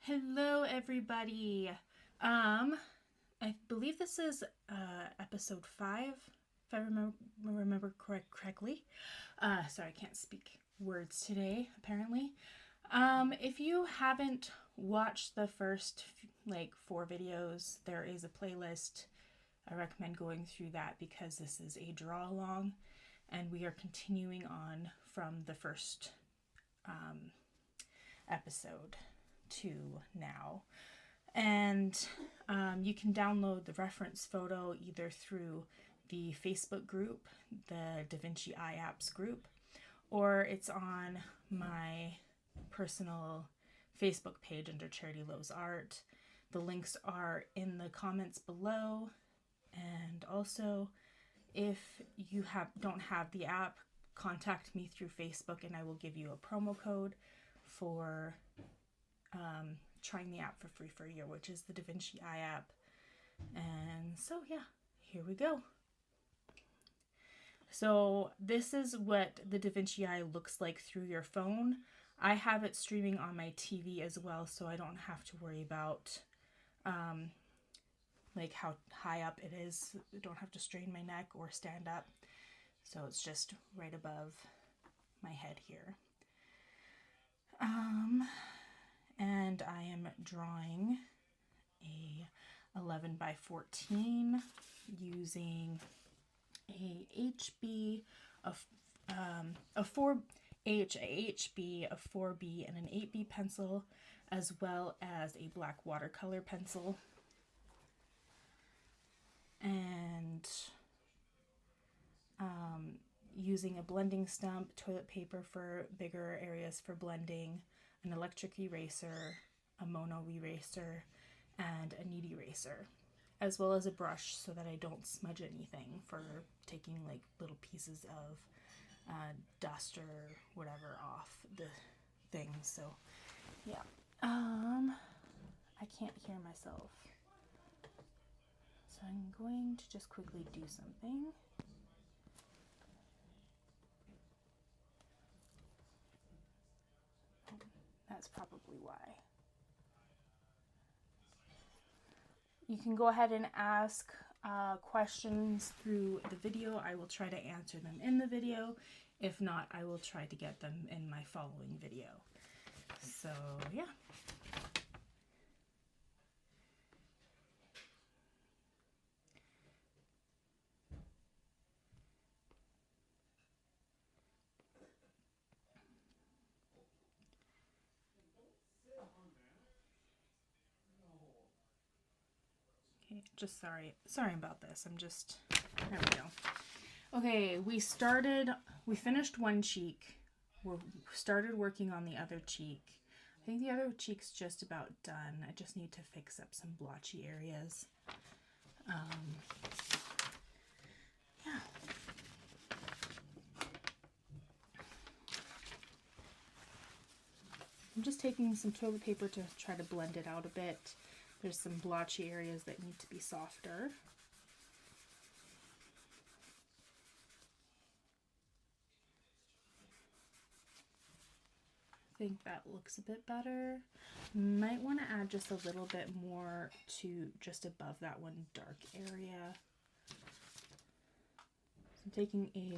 Hello, everybody. I believe this is episode 5, if I remember correctly. Sorry, I can't speak words today, apparently. If you haven't watched the first 4 videos, there is a playlist. I recommend going through that because this is a draw along, and we are continuing on from the first episode to now. And you can download the reference photo either through the Facebook group, the Da Vinci apps group, or it's on my personal Facebook page under Charity Loves Art. The links are in the comments below. And also, if you don't have the app, contact me through Facebook and I will give you a promo code for trying the app for free for a year, which is the Da Vinci app. And so yeah, here we go. So this is what the Da Vinci looks like through your phone. I have it streaming on my TV as well, so I don't have to worry about how high up it is. I don't have to strain my neck or stand up. So it's just right above my head here. And I am drawing a 11 by 14 using a HB, a 4H, a HB, a 4B, and an 8B pencil, as well as a black watercolor pencil. And using a blending stump, toilet paper for bigger areas for blending, an electric eraser, a mono eraser, and a knead eraser, as well as a brush so that I don't smudge anything for taking little pieces of dust or whatever off the thing. So yeah, I can't hear myself, so I'm going to just quickly do something. That's probably why. You can go ahead and ask questions through the video. I will try to answer them in the video. If not, I will try to get them in my following video. So yeah. Just sorry about this. There we go. Okay, we finished one cheek. We started working on the other cheek. I think the other cheek's just about done. I just need to fix up some blotchy areas. Yeah. I'm just taking some toilet paper to try to blend it out a bit. There's some blotchy areas that need to be softer. I think that looks a bit better. Might want to add just a little bit more to just above that one dark area. So I'm taking a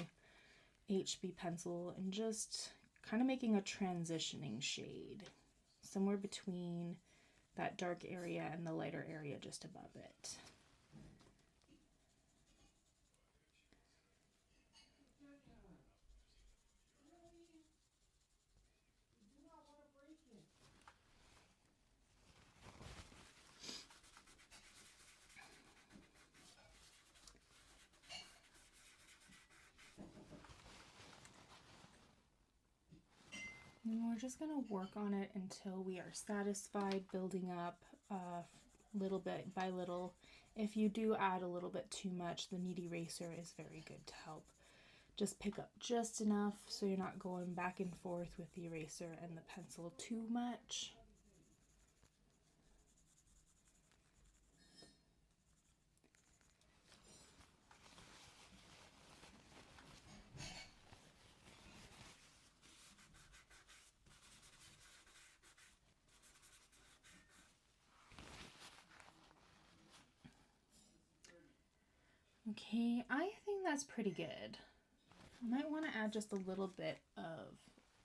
HB pencil and just kind of making a transitioning shade somewhere between that dark area and the lighter area just above it. And we're just going to work on it until we are satisfied, building up little bit by little. If you do add a little bit too much, the knead eraser is very good to help just pick up just enough so you're not going back and forth with the eraser and the pencil too much. Okay, I think that's pretty good. I might want to add just a little bit of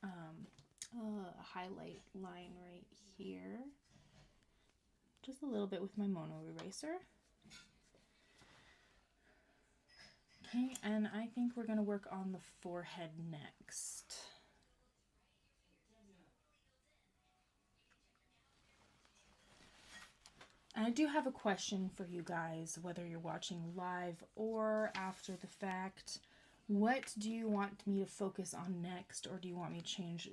a highlight line right here. Just a little bit with my mono eraser. Okay, and I think we're going to work on the forehead next. And I do have a question for you guys, whether you're watching live or after the fact. What do you want me to focus on next, or do you want me to change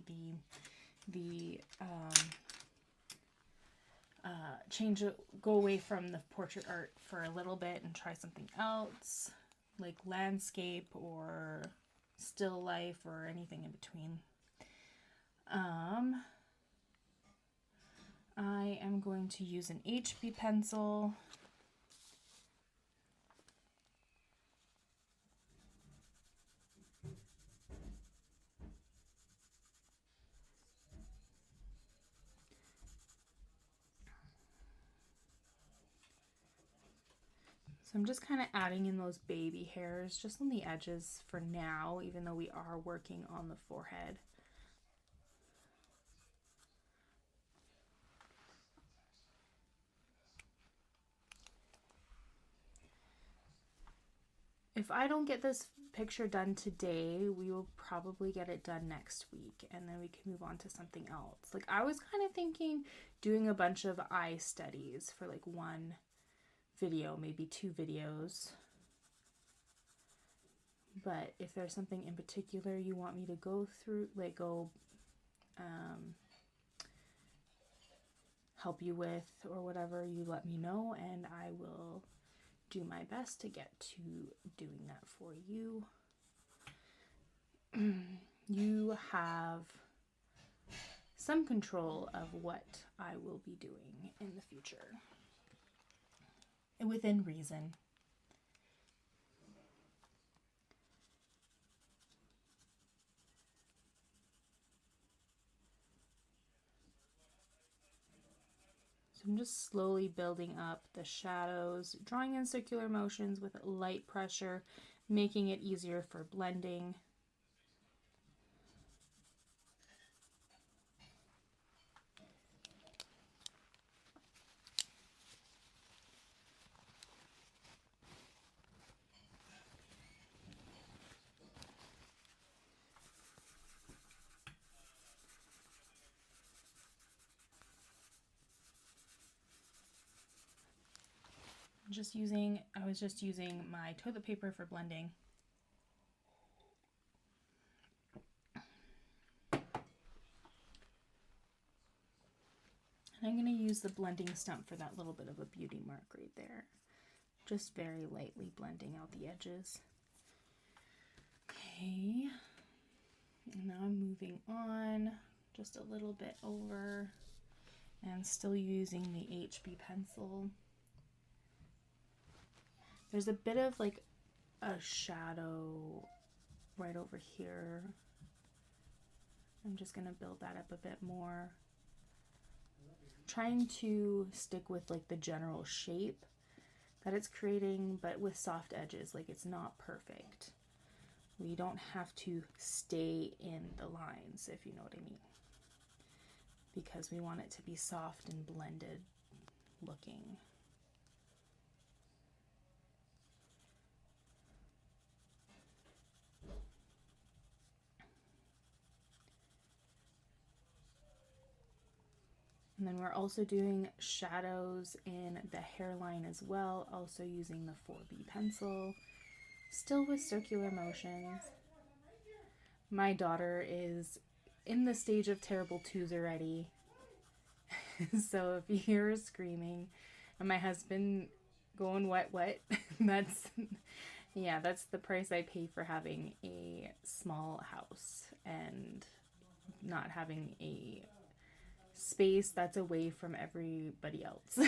go away from the portrait art for a little bit and try something else, like landscape or still life or anything in between? I am going to use an HB pencil. So I'm just kind of adding in those baby hairs just on the edges for now, even though we are working on the forehead. If I don't get this picture done today, we will probably get it done next week, and then we can move on to something else. Like, I was kind of thinking doing a bunch of eye studies for like one video, maybe 2 videos. But if there's something in particular you want me to go through, like help you with or whatever, you let me know, and I will do my best to get to doing that for you. You have some control of what I will be doing in the future, within reason. So I'm just slowly building up the shadows, drawing in circular motions with light pressure, making it easier for blending. I was just using my toilet paper for blending. And I'm going to use the blending stump for that little bit of a beauty mark right there. Just very lightly blending out the edges. Okay. And now I'm moving on just a little bit over and still using the HB pencil. There's a bit of like a shadow right over here. I'm just going to build that up a bit more. Trying to stick with like the general shape that it's creating, but with soft edges. Like, it's not perfect. We don't have to stay in the lines, if you know what I mean, because we want it to be soft and blended looking. And then we're also doing shadows in the hairline as well, also using the 4B pencil, still with circular motions. My daughter is in the stage of terrible twos already. So if you hear her screaming and my husband going what, that's the price I pay for having a small house and not having a space that's away from everybody else.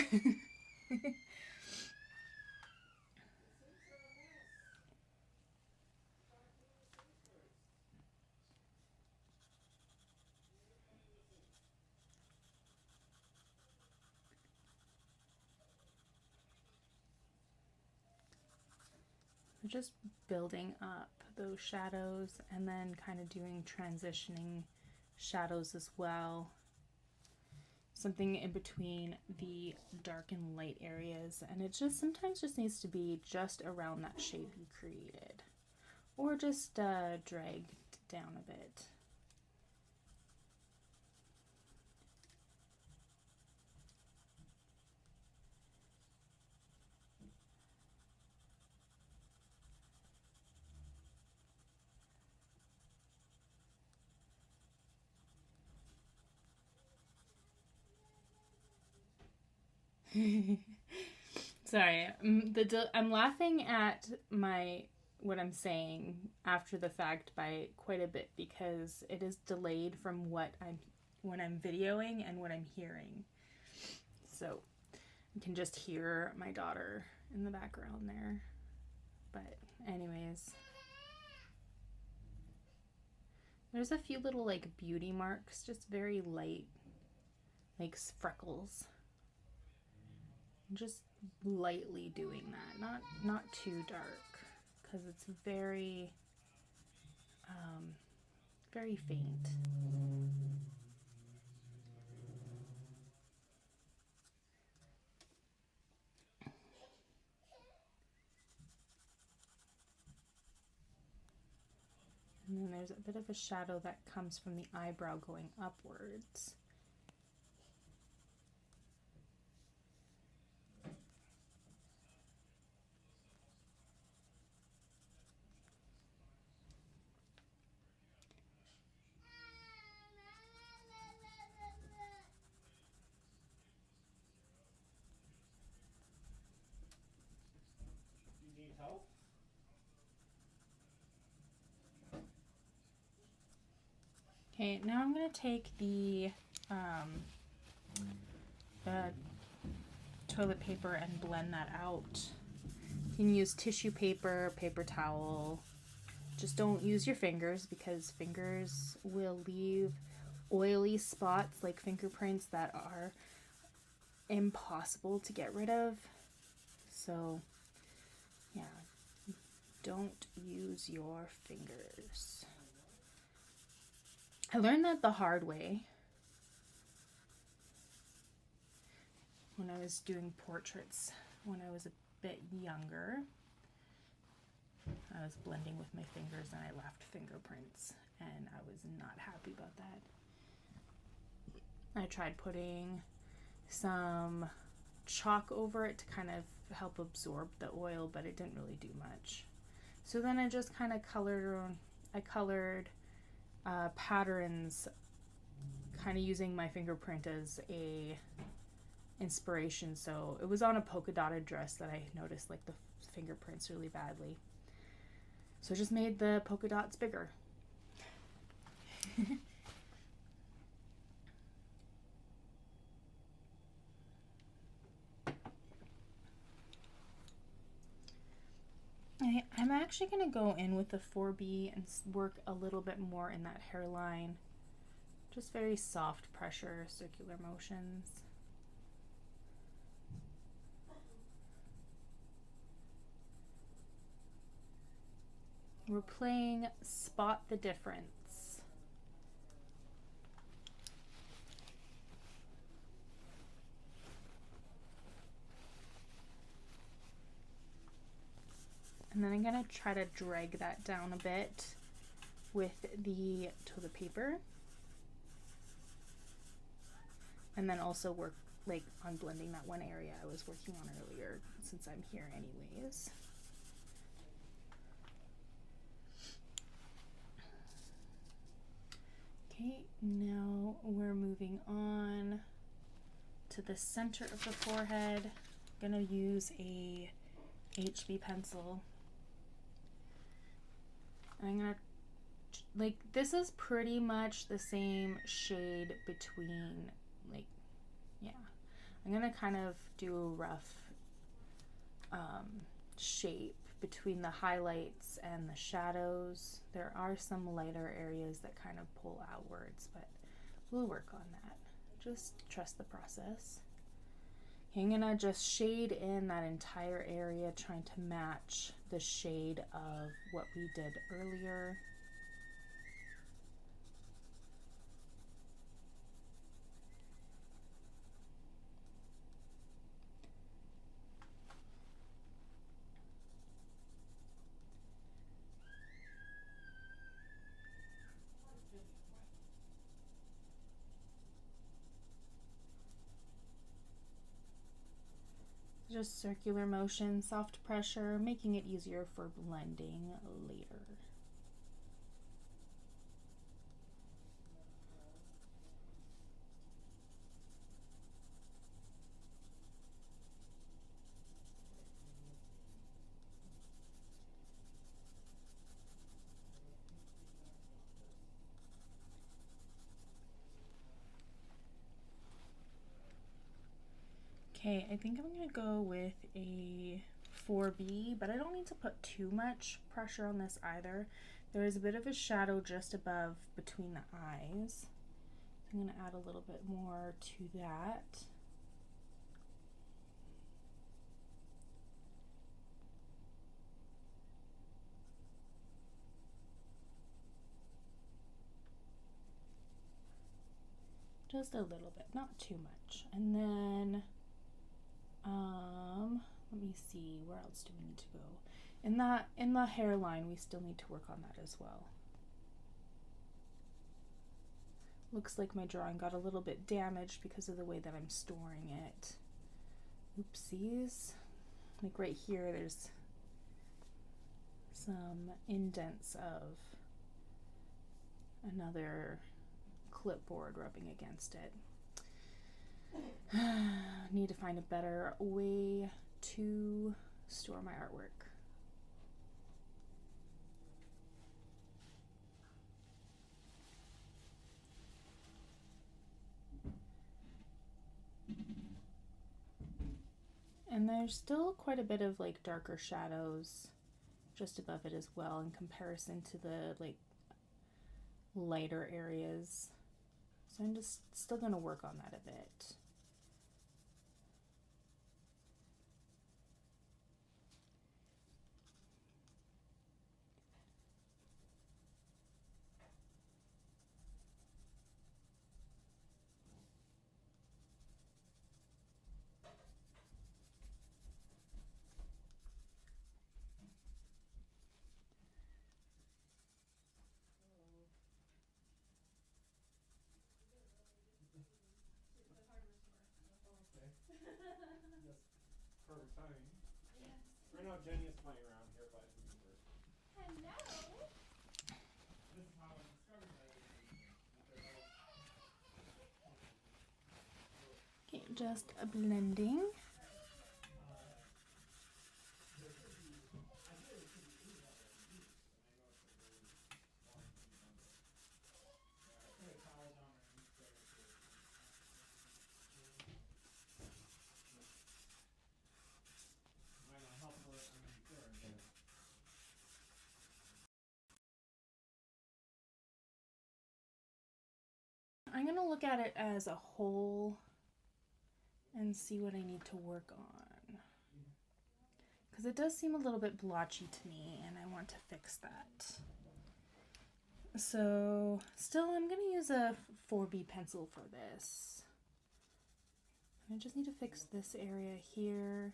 just building up those shadows and then kind of doing transitioning shadows as well. Something in between the dark and light areas, and it just sometimes just needs to be just around that shape you created, or just dragged down a bit. Sorry, I'm laughing at what I'm saying after the fact by quite a bit because it is delayed from when I'm videoing and what I'm hearing. So you can just hear my daughter in the background there. But anyways, there's a few little like beauty marks, just very light, like freckles. Just lightly doing that, not too dark, because it's very very faint. And then there's a bit of a shadow that comes from the eyebrow going upwards. Okay, now I'm going to take the toilet paper and blend that out. You can use tissue paper, paper towel. Just don't use your fingers because fingers will leave oily spots like fingerprints that are impossible to get rid of. So, yeah, don't use your fingers. I learned that the hard way when I was doing portraits when I was a bit younger. I was blending with my fingers and I left fingerprints, and I was not happy about that. I tried putting some chalk over it to kind of help absorb the oil, but it didn't really do much. So then I just kind of colored patterns, kind of using my fingerprint as a inspiration. So it was on a polka dotted dress that I noticed like the fingerprints really badly. So I just made the polka dots bigger. I'm actually going to go in with the 4B and work a little bit more in that hairline. Just very soft pressure, circular motions. We're playing Spot the Difference. And then I'm going to try to drag that down a bit with the toilet paper. And then also work like on blending that one area I was working on earlier, since I'm here anyways. Okay, now we're moving on to the center of the forehead. I'm gonna use a HB pencil. I'm gonna, like, this is pretty much the same shade between, like, yeah. I'm gonna kind of do a rough shape between the highlights and the shadows. There are some lighter areas that kind of pull outwards, but we'll work on that. Just trust the process. I'm gonna just shade in that entire area, trying to match the shade of what we did earlier. Just circular motion, soft pressure, making it easier for blending later. Okay, I think I'm going to go with a 4B, but I don't need to put too much pressure on this either. There is a bit of a shadow just above between the eyes. I'm going to add a little bit more to that. Just a little bit, not too much. And then let me see, where else do we need to go? In the hairline, we still need to work on that as well. Looks like my drawing got a little bit damaged because of the way that I'm storing it. Oopsies. Like right here, there's some indents of another clipboard rubbing against it. Need to find a better way to store my artwork. And there's still quite a bit of like darker shadows just above it as well in comparison to the like lighter areas. So I'm just still going to work on that a bit. Perfect timing. Yes. Right now Jenny is playing around here, but we can work. Hello. This is how I discovered that Okay, just a blending. I'm going to look at it as a whole and see what I need to work on. Because it does seem a little bit blotchy to me and I want to fix that. So still I'm going to use a 4B pencil for this. I just need to fix this area here,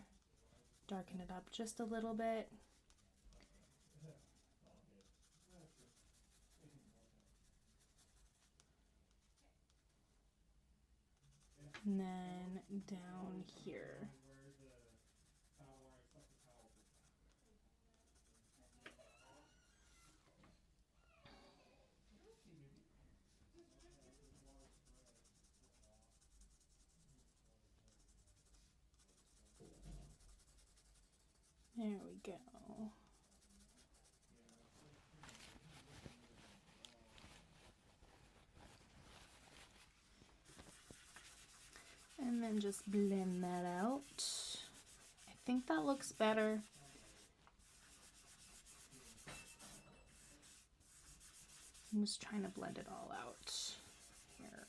darken it up just a little bit. And then down here. There we go. And then just blend that out. I think that looks better. I'm just trying to blend it all out here.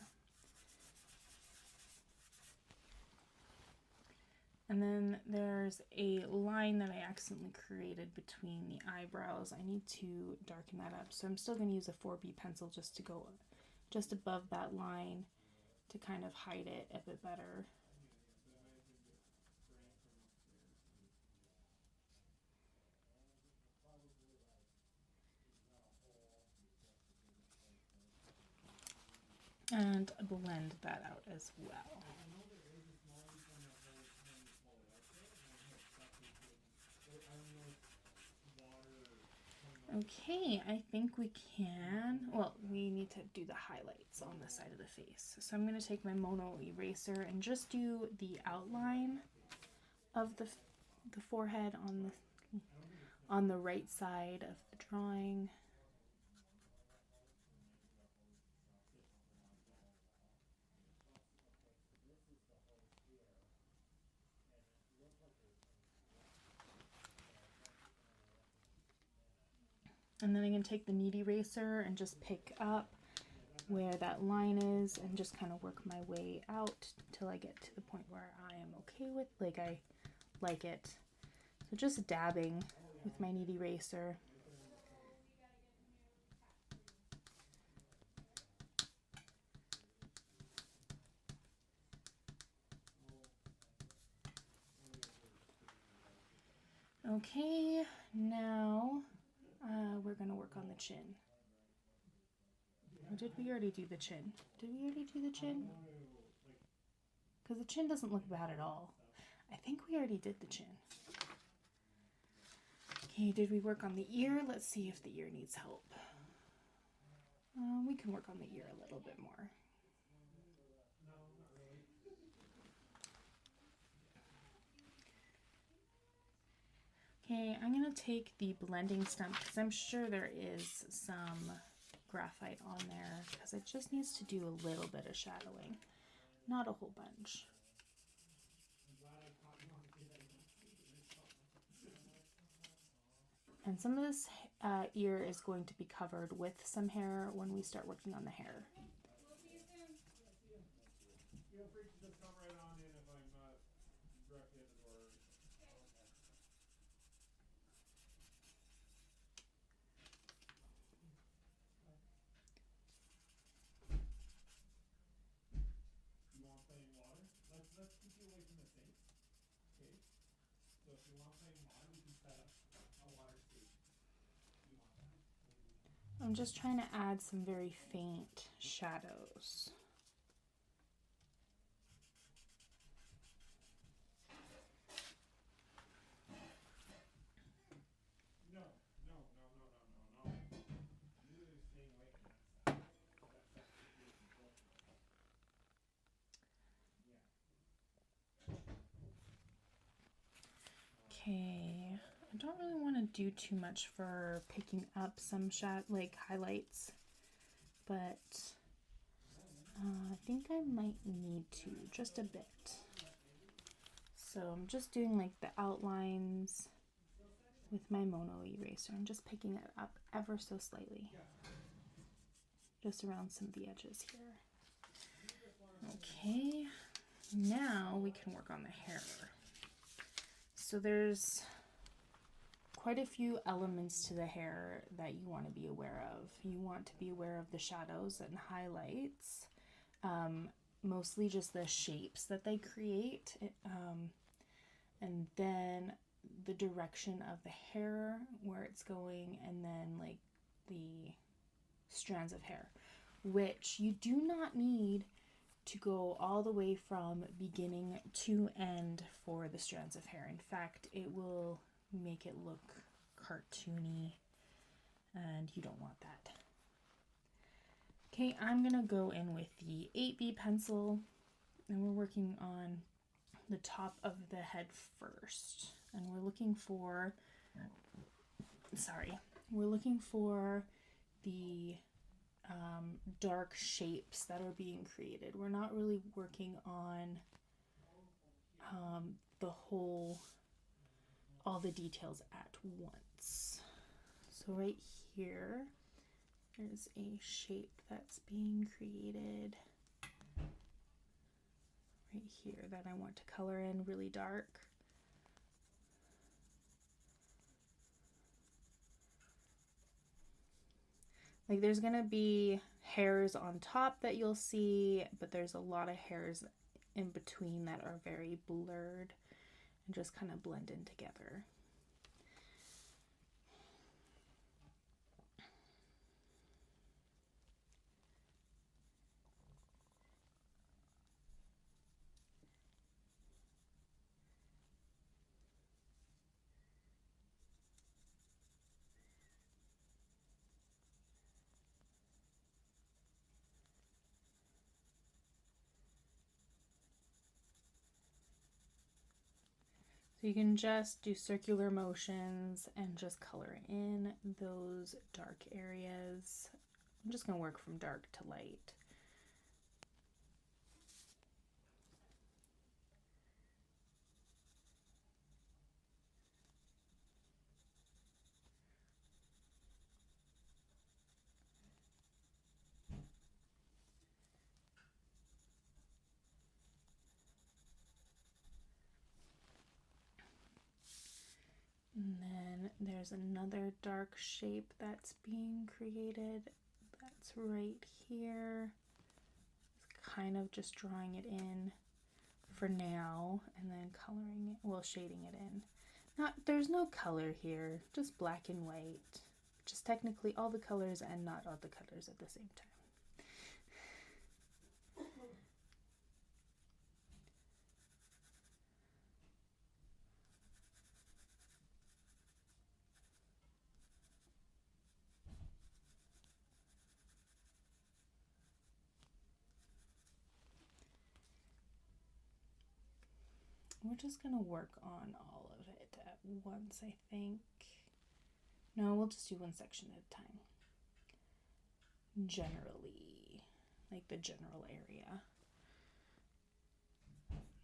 And then there's a line that I accidentally created between the eyebrows. I need to darken that up. So I'm still going to use a 4B pencil just to go just above that line to kind of hide it a bit better. And blend that out as well. Okay, I think we can, well, we need to do the highlights on the side of the face. So I'm going to take my mono eraser and just do the outline of the forehead on the right side of the drawing. And then I'm going to take the knead eraser and just pick up where that line is and just kind of work my way out till I get to the point where I am okay with, like I like it. So just dabbing with my knead eraser. Okay, now we're going to work on the chin. Or did we already do the chin? Did we already do the chin? Because the chin doesn't look bad at all. I think we already did the chin. Okay, did we work on the ear? Let's see if the ear needs help. We can work on the ear a little bit more. Okay, I'm going to take the blending stump because I'm sure there is some graphite on there because it just needs to do a little bit of shadowing, not a whole bunch. And some of this ear is going to be covered with some hair when we start working on the hair. Feel free to just come right on in if I'm not directly at the door. You want plain water? Let's keep you away from the sink. Okay? So if you want plain water, we can set up a water station. You want that? I'm just trying to add some very faint shadows. Okay, I don't really want to do too much for picking up some highlights, but I think I might need to just a bit. So I'm just doing like the outlines with my mono eraser. I'm just picking it up ever so slightly, just around some of the edges here. Okay, now we can work on the hair. So there's quite a few elements to the hair that you want to be aware of. You want to be aware of the shadows and highlights, mostly just the shapes that they create, and then the direction of the hair, where it's going, and then like the strands of hair, which you do not need to go all the way from beginning to end for the strands of hair. In fact, it will make it look cartoony, and you don't want that. Okay, I'm gonna go in with the 8B pencil, and we're working on the top of the head first, and we're looking for the dark shapes that are being created. We're not really working on all the details at once. So right here, there's a shape that's being created right here that I want to color in really dark. Like there's gonna be hairs on top that you'll see, but there's a lot of hairs in between that are very blurred and just kind of blend in together. So you can just do circular motions and just color in those dark areas. I'm just going to work from dark to light. And then there's another dark shape that's being created. That's right here. It's kind of just drawing it in for now and then coloring it, well, shading it in. There's no color here, just black and white. Just technically all the colors and not all the colors at the same time. We're just gonna work on all of it at once, I think. No, we'll just do one section at a time. Generally, like the general area.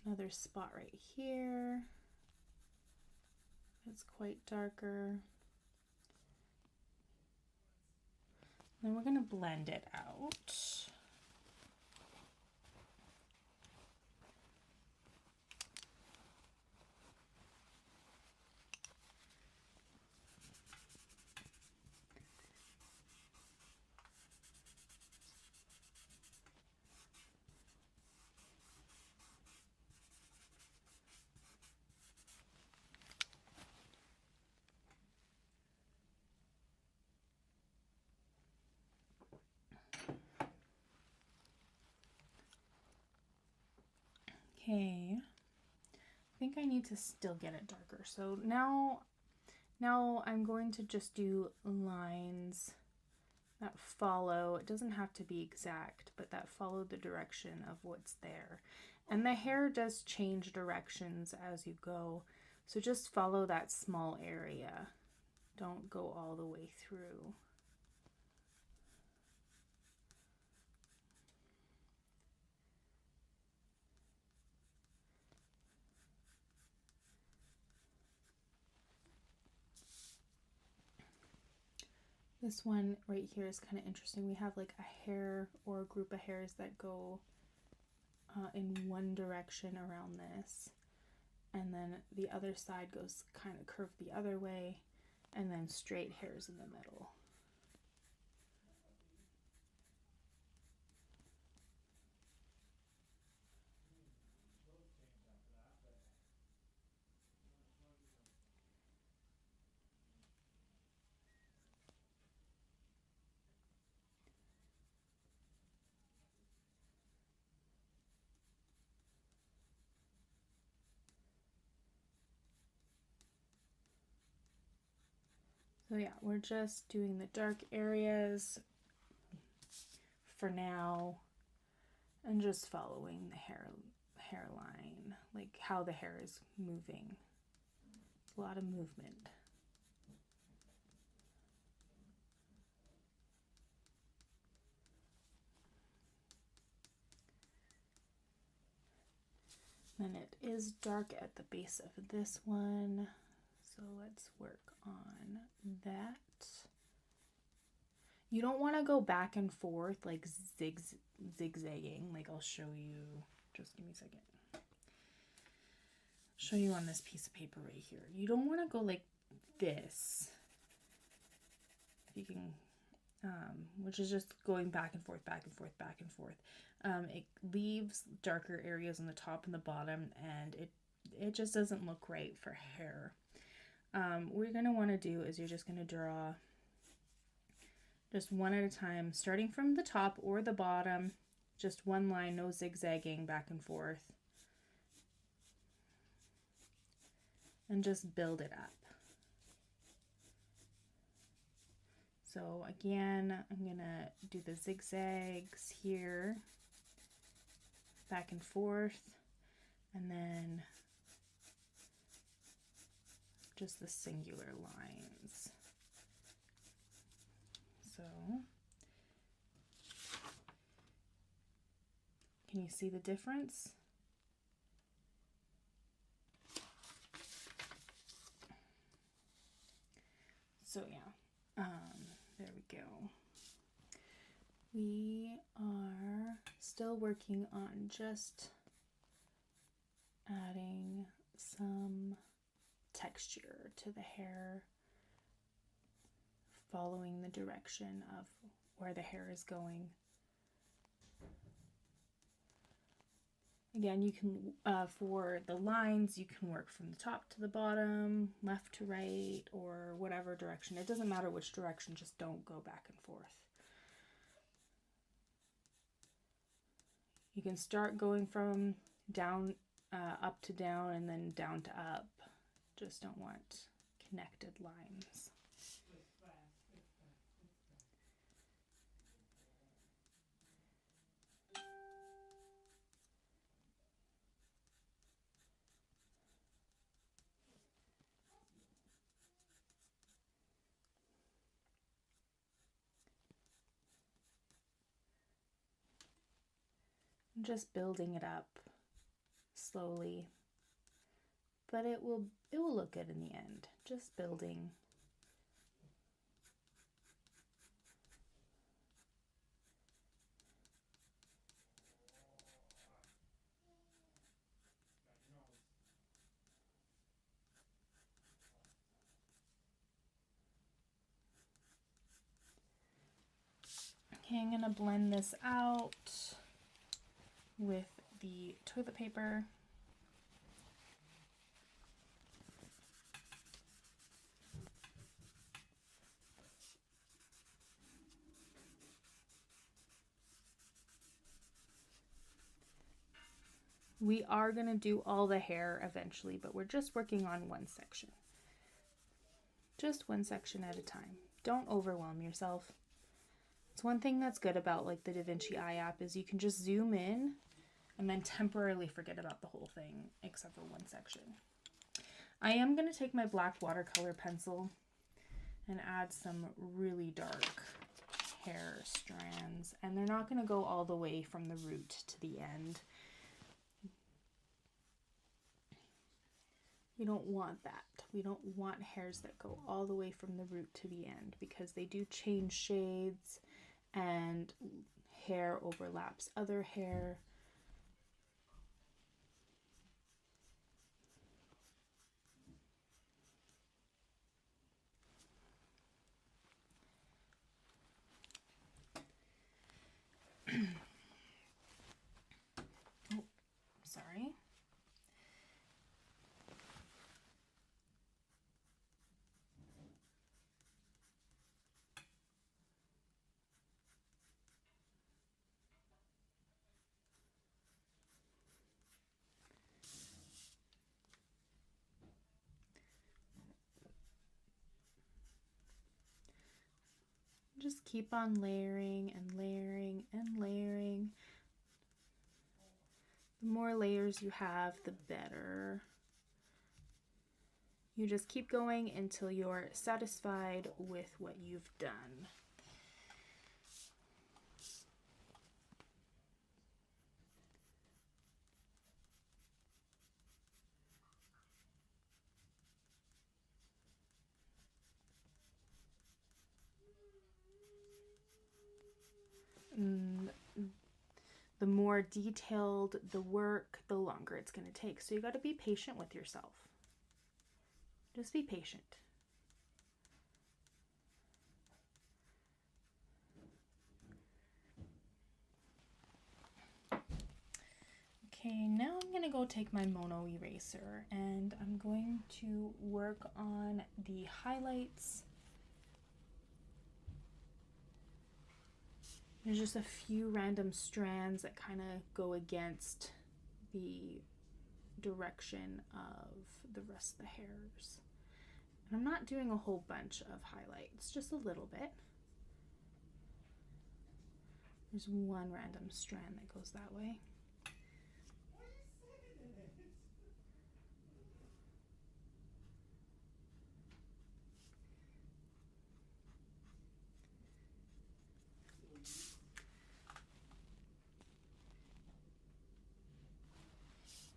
Another spot right here. It's quite darker. Then we're gonna blend it out. Okay, I think I need to still get it darker. So now I'm going to just do lines that follow. It doesn't have to be exact, but that follow the direction of what's there. And the hair does change directions as you go. So just follow that small area. Don't go all the way through. This one right here is kind of interesting. We have like a hair or a group of hairs that go in one direction around this, and then the other side goes kind of curved the other way, and then straight hairs in the middle. So yeah, we're just doing the dark areas for now and just following the hairline, like how the hair is moving. A lot of movement. And it is dark at the base of this one, so let's work on that. You don't want to go back and forth like zigzagging, like I'll show you Just give me a second. Show you on this piece of paper right here. You don't want to go like this. If you can, which is just going back and forth, back and forth, back and forth. It leaves darker areas on the top and the bottom, and it just doesn't look right for hair. What you're going to want to do is you're just going to draw just one at a time, starting from the top or the bottom, just one line, no zigzagging back and forth, and just build it up. So again, I'm gonna do the zigzags here, back and forth, and then just the singular lines. So, can you see the difference? So yeah, there we go. We are still working on just adding some texture to the hair, following the direction of where the hair is going. Again, you can, for the lines, you can work from the top to the bottom, left to right, or whatever direction. It doesn't matter which direction, just don't go back and forth. You can start going from down, up to down, and then down to up. Just don't want connected lines. Just building it up slowly, but it will look good in the end. Just building. Okay, I'm gonna blend this out with the toilet paper. We are going to do all the hair eventually, but we're just working on one section. Just one section at a time. Don't overwhelm yourself. It's one thing that's good about like the DaVinci Eye app is you can just zoom in and then temporarily forget about the whole thing except for one section. I am going to take my black watercolor pencil and add some really dark hair strands, and they're not going to go all the way from the root to the end. We don't want that. We don't want hairs that go all the way from the root to the end because they do change shades and hair overlaps other hair. Oh, sorry. Just keep on layering and layering and layering. The more layers you have, the better. You just keep going until you're satisfied with what you've done. the more detailed the work, the longer it's going to take. So you got to be patient with yourself. Just be patient. Okay, now I'm going to go take my mono eraser and I'm going to work on the highlights. There's just a few random strands that kind of go against the direction of the rest of the hairs. And I'm not doing a whole bunch of highlights, just a little bit. There's one random strand that goes that way.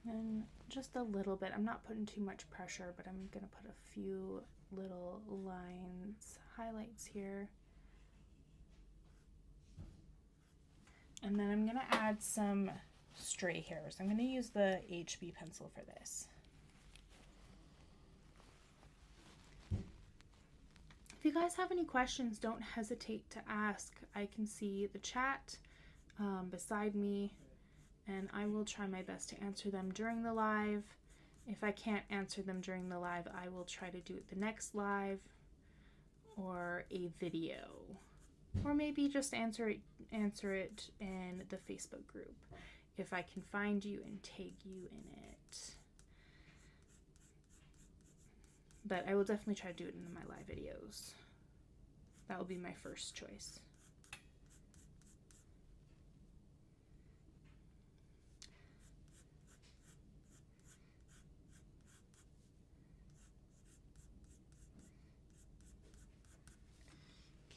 And just a little bit. I'm not putting too much pressure, but I'm going to put a few little lines, highlights here. And then I'm going to add some stray hairs. I'm going to use the HB pencil for this. If you guys have any questions, don't hesitate to ask. I can see the chat beside me, and I will try my best to answer them during the live. If I can't answer them during the live, I will try to do it the next live or a video, or maybe just answer it in the Facebook group if I can find you and tag you in it. But I will definitely try to do it in my live videos. That will be my first choice.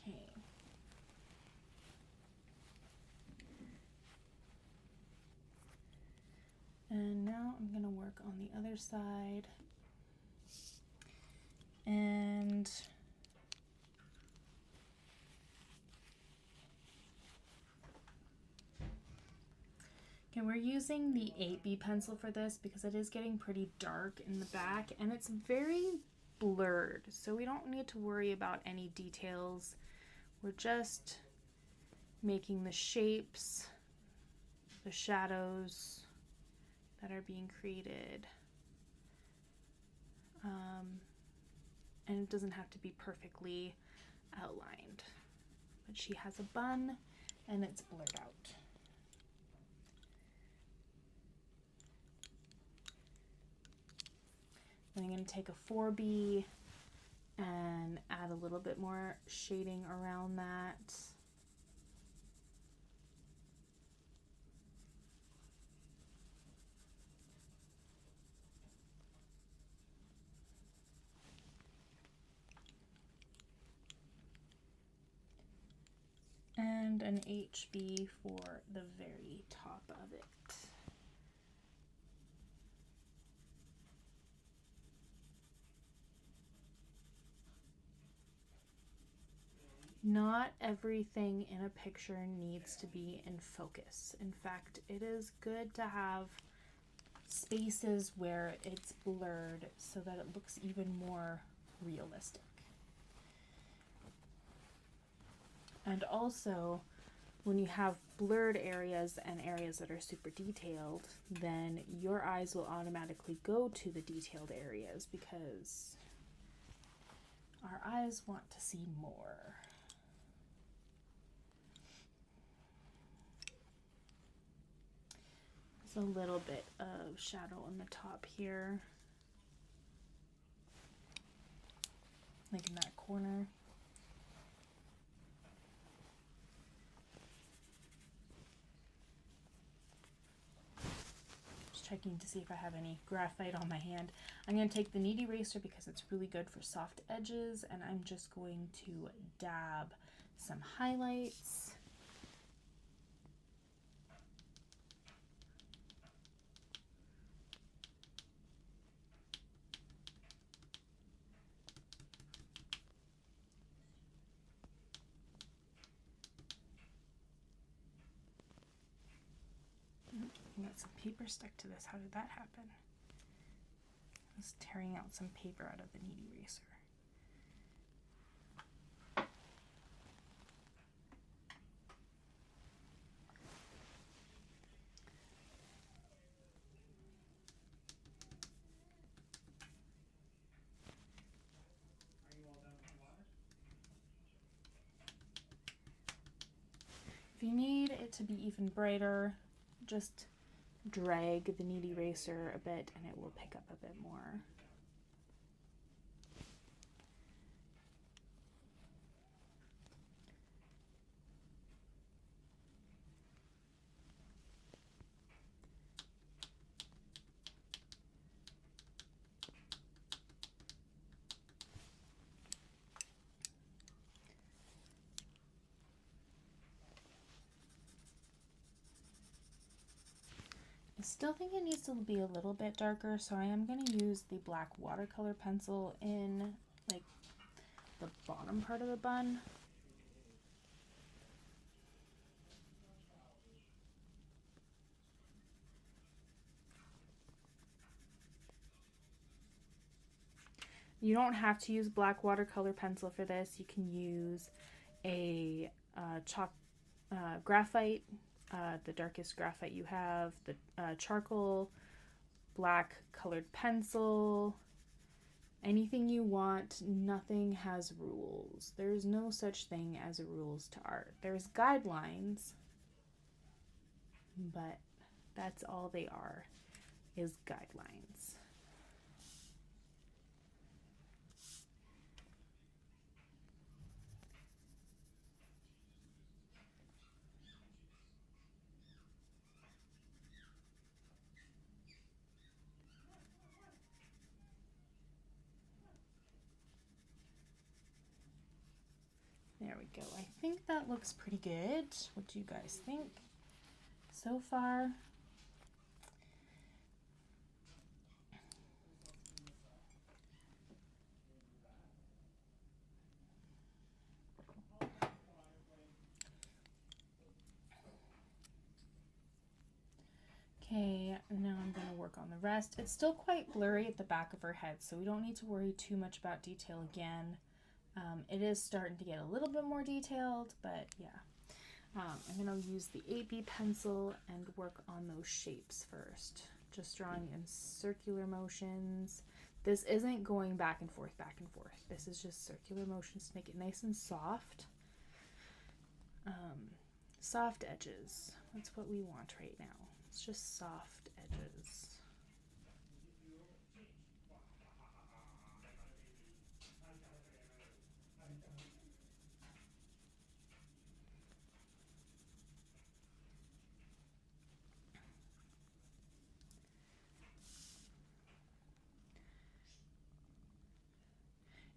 Okay. And now I'm going to work on the other side. And okay, we're using the 8B pencil for this because it is getting pretty dark in the back and it's very blurred, so we don't need to worry about any details. We're just making the shapes, the shadows that are being created. And it doesn't have to be perfectly outlined. But she has a bun and it's blurred out. Then I'm going to take a 4B and add a little bit more shading around that. And an HB for the very top of it. Not everything in a picture needs to be in focus. In fact, it is good to have spaces where it's blurred so that it looks even more realistic. And also, when you have blurred areas and areas that are super detailed, then your eyes will automatically go to the detailed areas because our eyes want to see more. There's a little bit of shadow on the top here, like in that corner. Checking to see if I have any graphite on my hand. I'm going to take the knead eraser because it's really good for soft edges, and I'm just going to dab some highlights. paper stuck to this. How did that happen? I was tearing out some paper out of the knead eraser. Are you all done with the water? If you need it to be even brighter, just drag the knead eraser a bit and it will pick up a bit more. I still think it needs to be a little bit darker, so I am going to use the black watercolor pencil in like the bottom part of the bun. You don't have to use black watercolor pencil for this. You can use a graphite, the darkest graphite you have, the charcoal, black colored pencil, anything you want. Nothing has rules. There's no such thing as rules to art. There's guidelines, but that's all they are, is guidelines. There we go. I think that looks pretty good. What do you guys think so far? Okay, now I'm going to work on the rest. It's still quite blurry at the back of her head, so we don't need to worry too much about detail again. It is starting to get a little bit more detailed, but yeah. I'm going to use the 8B pencil and work on those shapes first. Just drawing in circular motions. This isn't going back and forth, back and forth. This is just circular motions to make it nice and soft. Soft edges. That's what we want right now. It's just soft edges.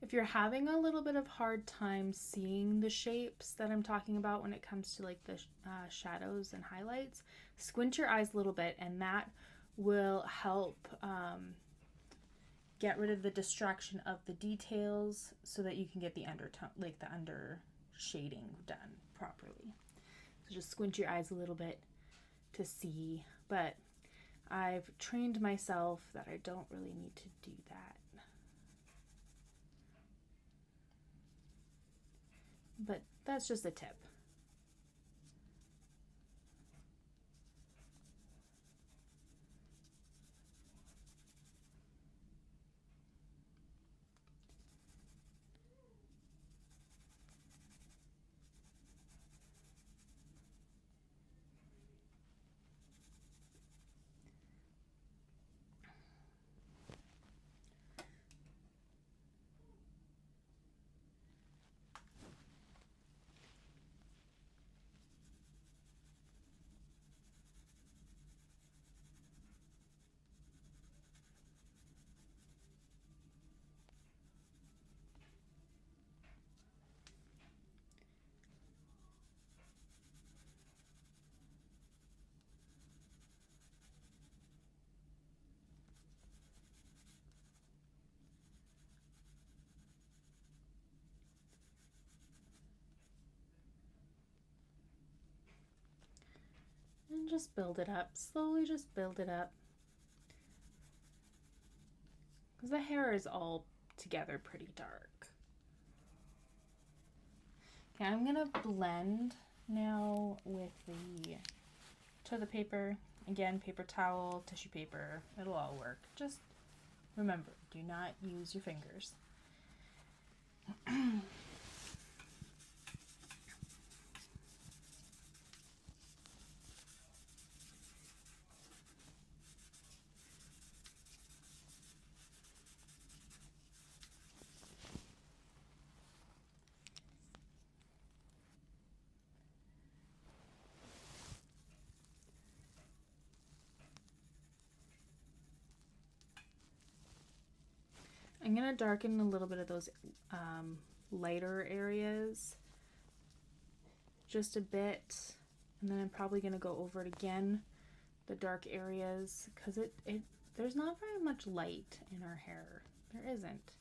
If you're having a little bit of hard time seeing the shapes that I'm talking about when it comes to like the shadows and highlights, squint your eyes a little bit, and that will help get rid of the distraction of the details so that you can get the undertone, like the under shading done properly. So just squint your eyes a little bit to see, but I've trained myself that I don't really need to do that. But that's just a tip. just build it up. Slowly just build it up. Because the hair is all together pretty dark. Okay, I'm going to blend now with the toilet paper. Again, paper towel, tissue paper, it'll all work. Just remember, do not use your fingers. I'm going to darken a little bit of those lighter areas, just a bit, and then I'm probably going to go over it again, the dark areas, because there's not very much light in our hair. There isn't.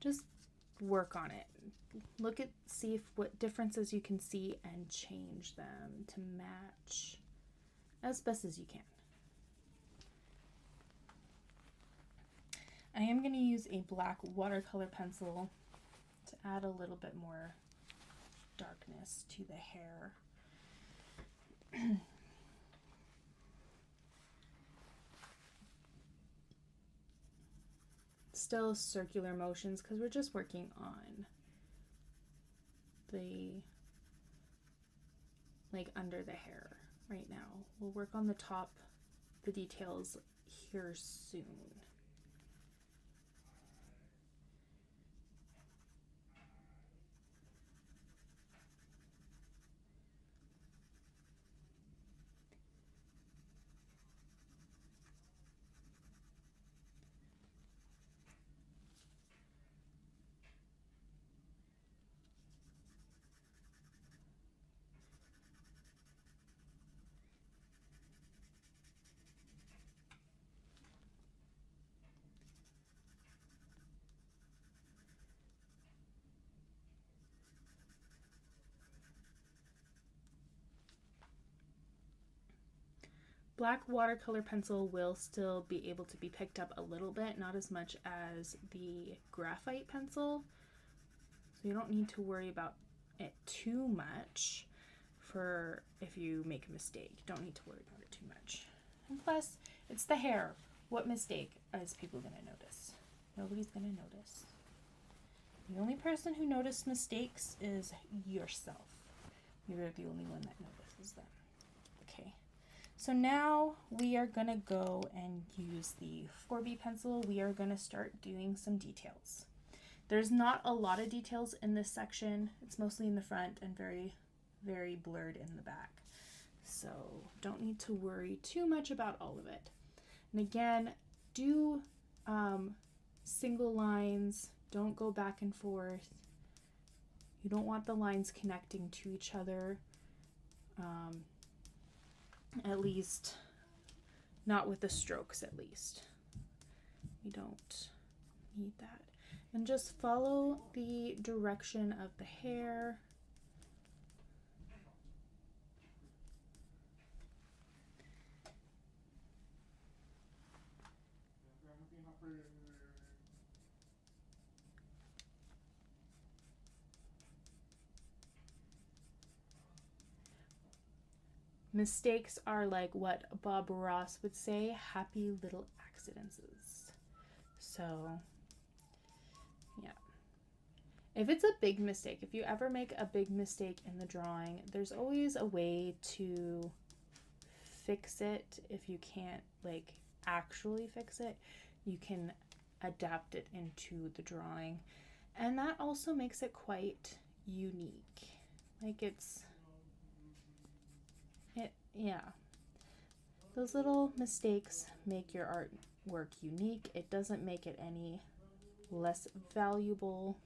Just work on it. See what differences you can see and change them to match as best as you can. I am going to use a black watercolor pencil to add a little bit more darkness to the hair. Still circular motions because we're just working on the, like, under the hair right now. We'll work on the top, the details here soon. Black watercolor pencil will still be able to be picked up a little bit, not as much as the graphite pencil. So you don't need to worry about it too much for if you make a mistake. You don't need to worry about it too much. And plus, it's the hair. What mistake is people going to notice? Nobody's going to notice. The only person who notices mistakes is yourself. You're the only one that notices them. Okay. So now we are going to go and use the 4B pencil. We are going to start doing some details. There's not a lot of details in this section. It's mostly in the front and very, very blurred in the back. So don't need to worry too much about all of it. And again, do single lines. Don't go back and forth. You don't want the lines connecting to each other. At least, not with the strokes at least. We don't need that. And just follow the direction of the hair. Mistakes are like what Bob Ross would say, happy little accidents. So, yeah. If it's a big mistake, if you ever make a big mistake in the drawing, there's always a way to fix it. If you can't, like, actually fix it, you can adapt it into the drawing. And that also makes it quite unique. Like, yeah. Those little mistakes make your artwork unique. It doesn't make it any less valuable.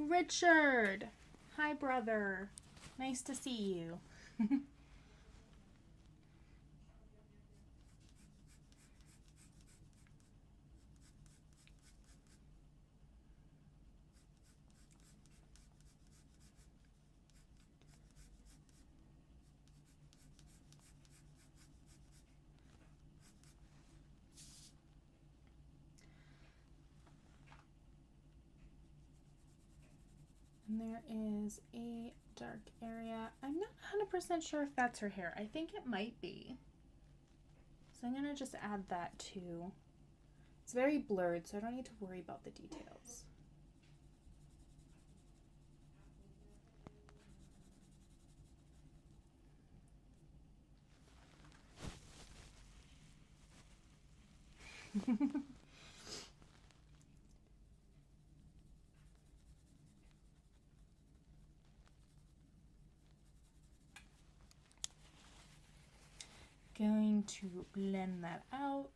Richard. Hi, brother. Nice to see you. And there is a dark area. I'm not 100% sure if that's her hair. I think it might be. So I'm going to just add that too. It's very blurred, so I don't need to worry about the details. Going to blend that out.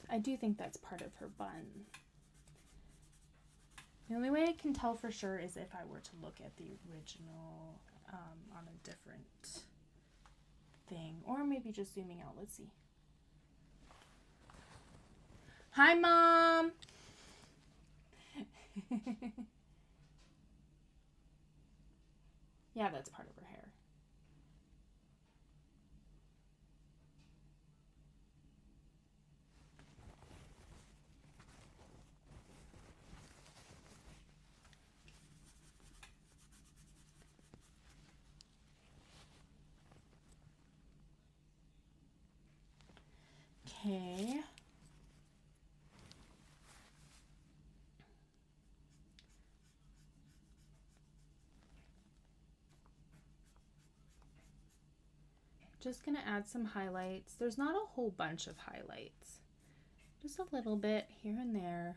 I do think that's part of her bun. The only way I can tell for sure is if I were to look at the original on a different thing, or maybe just zooming out. Let's see. Hi, Mom. Yeah, that's part of her hair. Okay. Just gonna add some highlights. There's not a whole bunch of highlights. Just a little bit here and there.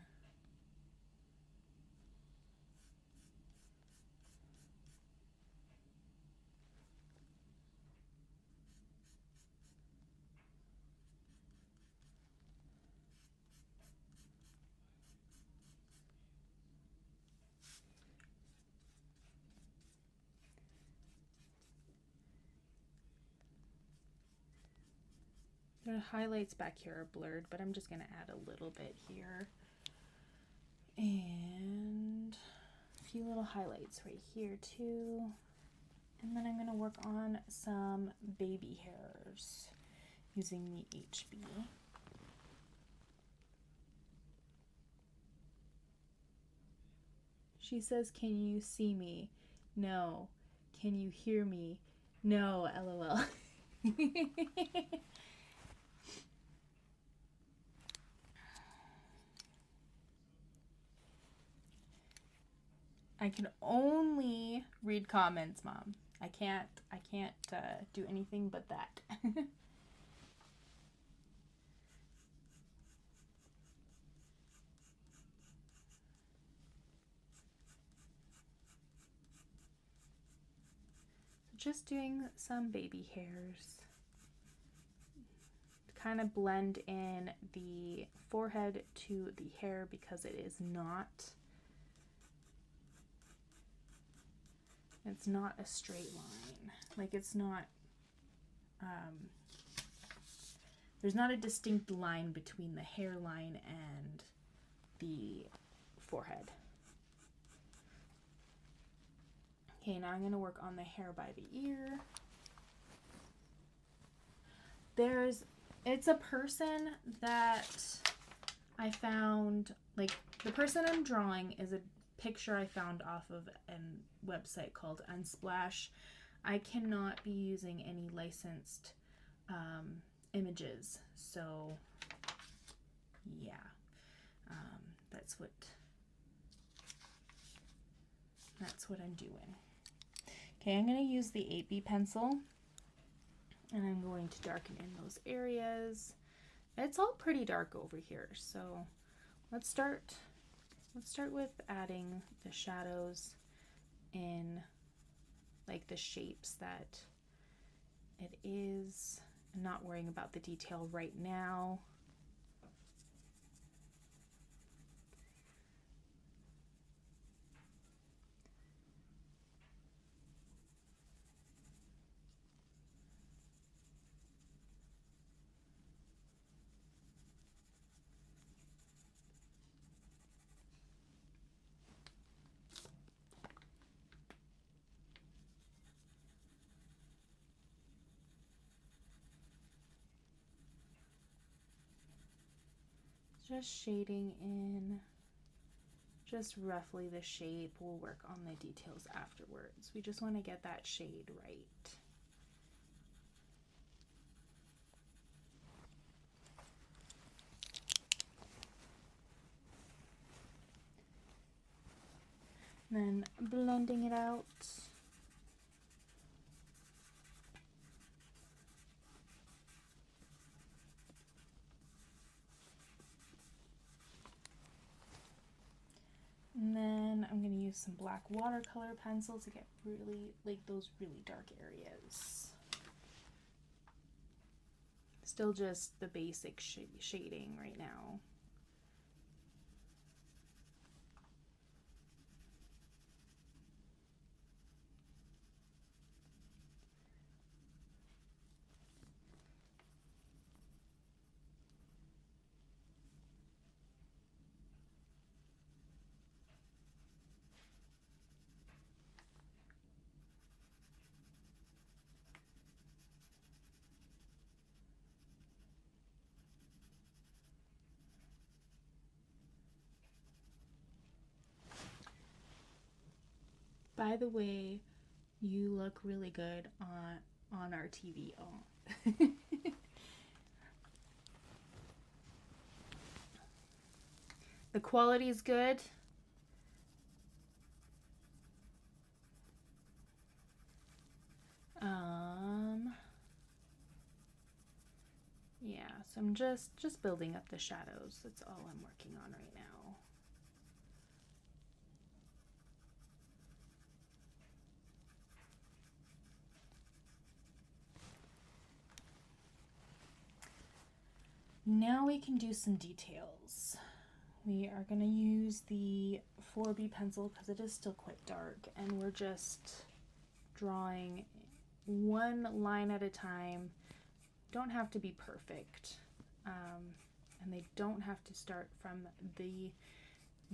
The highlights back here are blurred, but I'm just going to add a little bit here. And a few little highlights right here too. And then I'm going to work on some baby hairs using the HB. She says, "Can you see me?" No. "Can you hear me?" No, LOL. I can only read comments, Mom. I can't do anything but that. Just doing some baby hairs to kind of blend in the forehead to the hair, because it is not a straight line. Like, it's not there's not a distinct line between the hairline and the forehead. Okay, now I'm going to work on the hair by the ear. It's a person that I found, like, the person I'm drawing is a picture I found off of a website called Unsplash. I cannot be using any licensed images, so yeah, that's what I'm doing. Okay, I'm going to use the 8B pencil, and I'm going to darken in those areas. It's all pretty dark over here, so let's start with adding the shadows in, like, the shapes that it is. I'm not worrying about the detail right now. Just shading in just roughly the shape. We'll work on the details afterwards. We just want to get that shade right. Then blending it out. And then I'm going to use some black watercolor pencil to get really, like, those really dark areas. Still just the basic shading right now. By the way, you look really good on our TV. Oh. The quality is good. Yeah, so I'm just building up the shadows. That's all I'm working on right now. Now we can do some details. We are going to use the 4B pencil because it is still quite dark, and we're just drawing one line at a time. Don't have to be perfect, and they don't have to start from the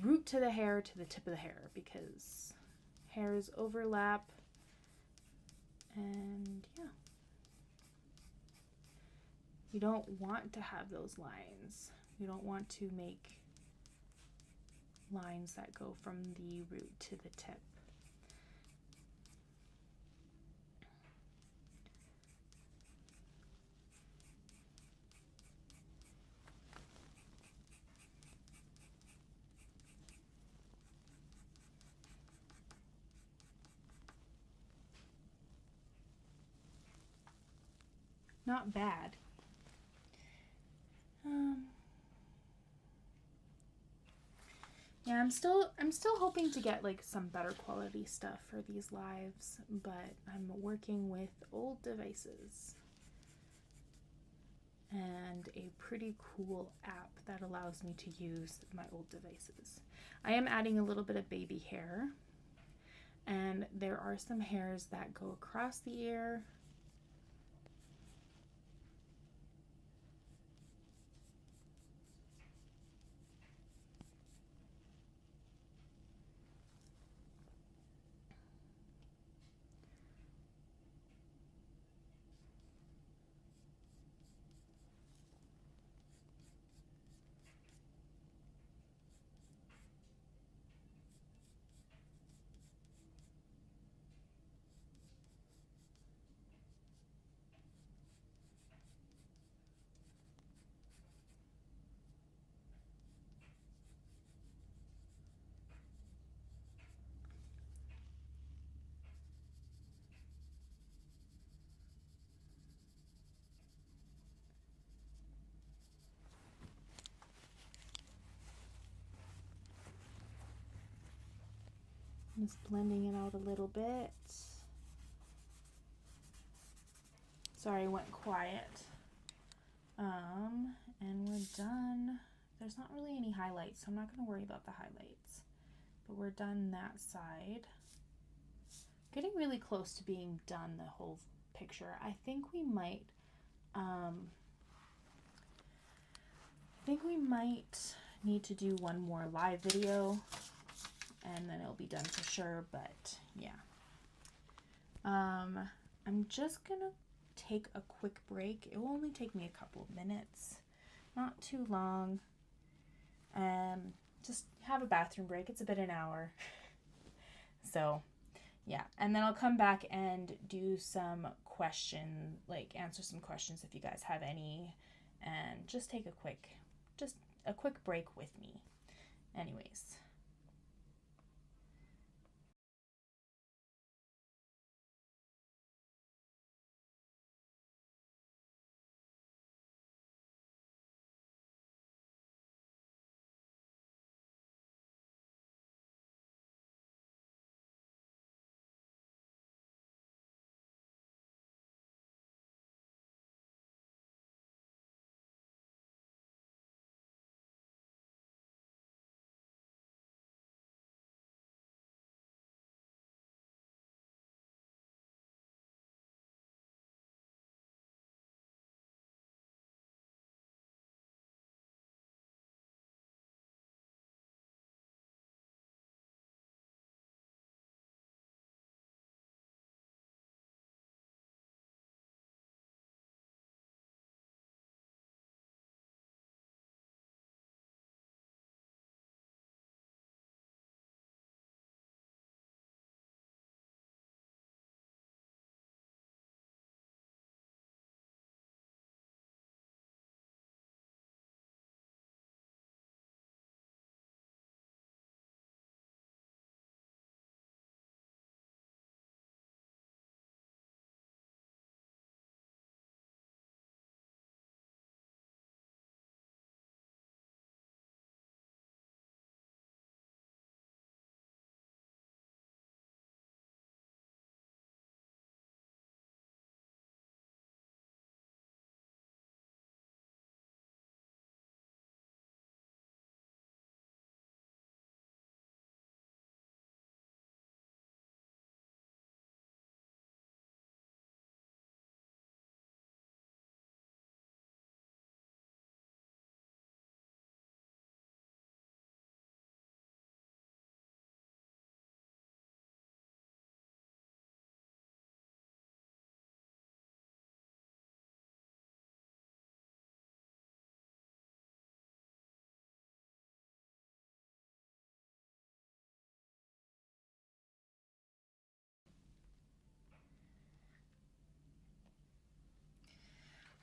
root to the hair to the tip of the hair, because hairs overlap, and yeah. You don't want to have those lines. You don't want to make lines that go from the root to the tip. Not bad. Yeah, I'm still hoping to get like some better quality stuff for these lives, but I'm working with old devices and a pretty cool app that allows me to use my old devices. I am adding a little bit of baby hair, and there are some hairs that go across the ear. Just blending it out a little bit. Sorry, I went quiet. And we're done. There's not really any highlights, so I'm not going to worry about the highlights. But we're done that side. Getting really close to being done the whole picture. I think we might need to do one more live video, and then it'll be done for sure. But yeah, I'm just gonna take a quick break. It will only take me a couple of minutes, not too long. Just have a bathroom break. It's about an hour. So, yeah. And then I'll come back and do some answer some questions if you guys have any, and just take a quick break with me. Anyways.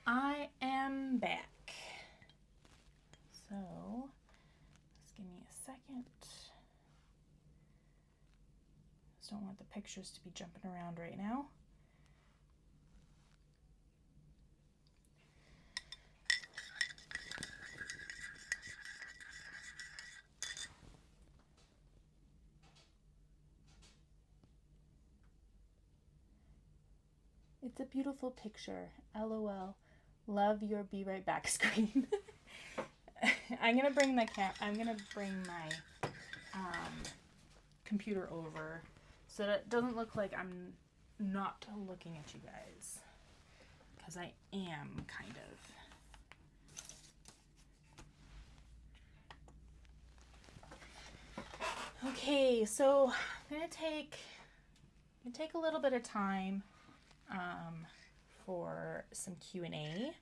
I am back. So, just give me a second. Just don't want the pictures to be jumping around right now. It's a beautiful picture. LOL. Love your be right back screen. I'm gonna bring my computer over so that it doesn't look like I'm not looking at you guys, because I am kind of. Okay, so I'm gonna take a little bit of time for some Q&A.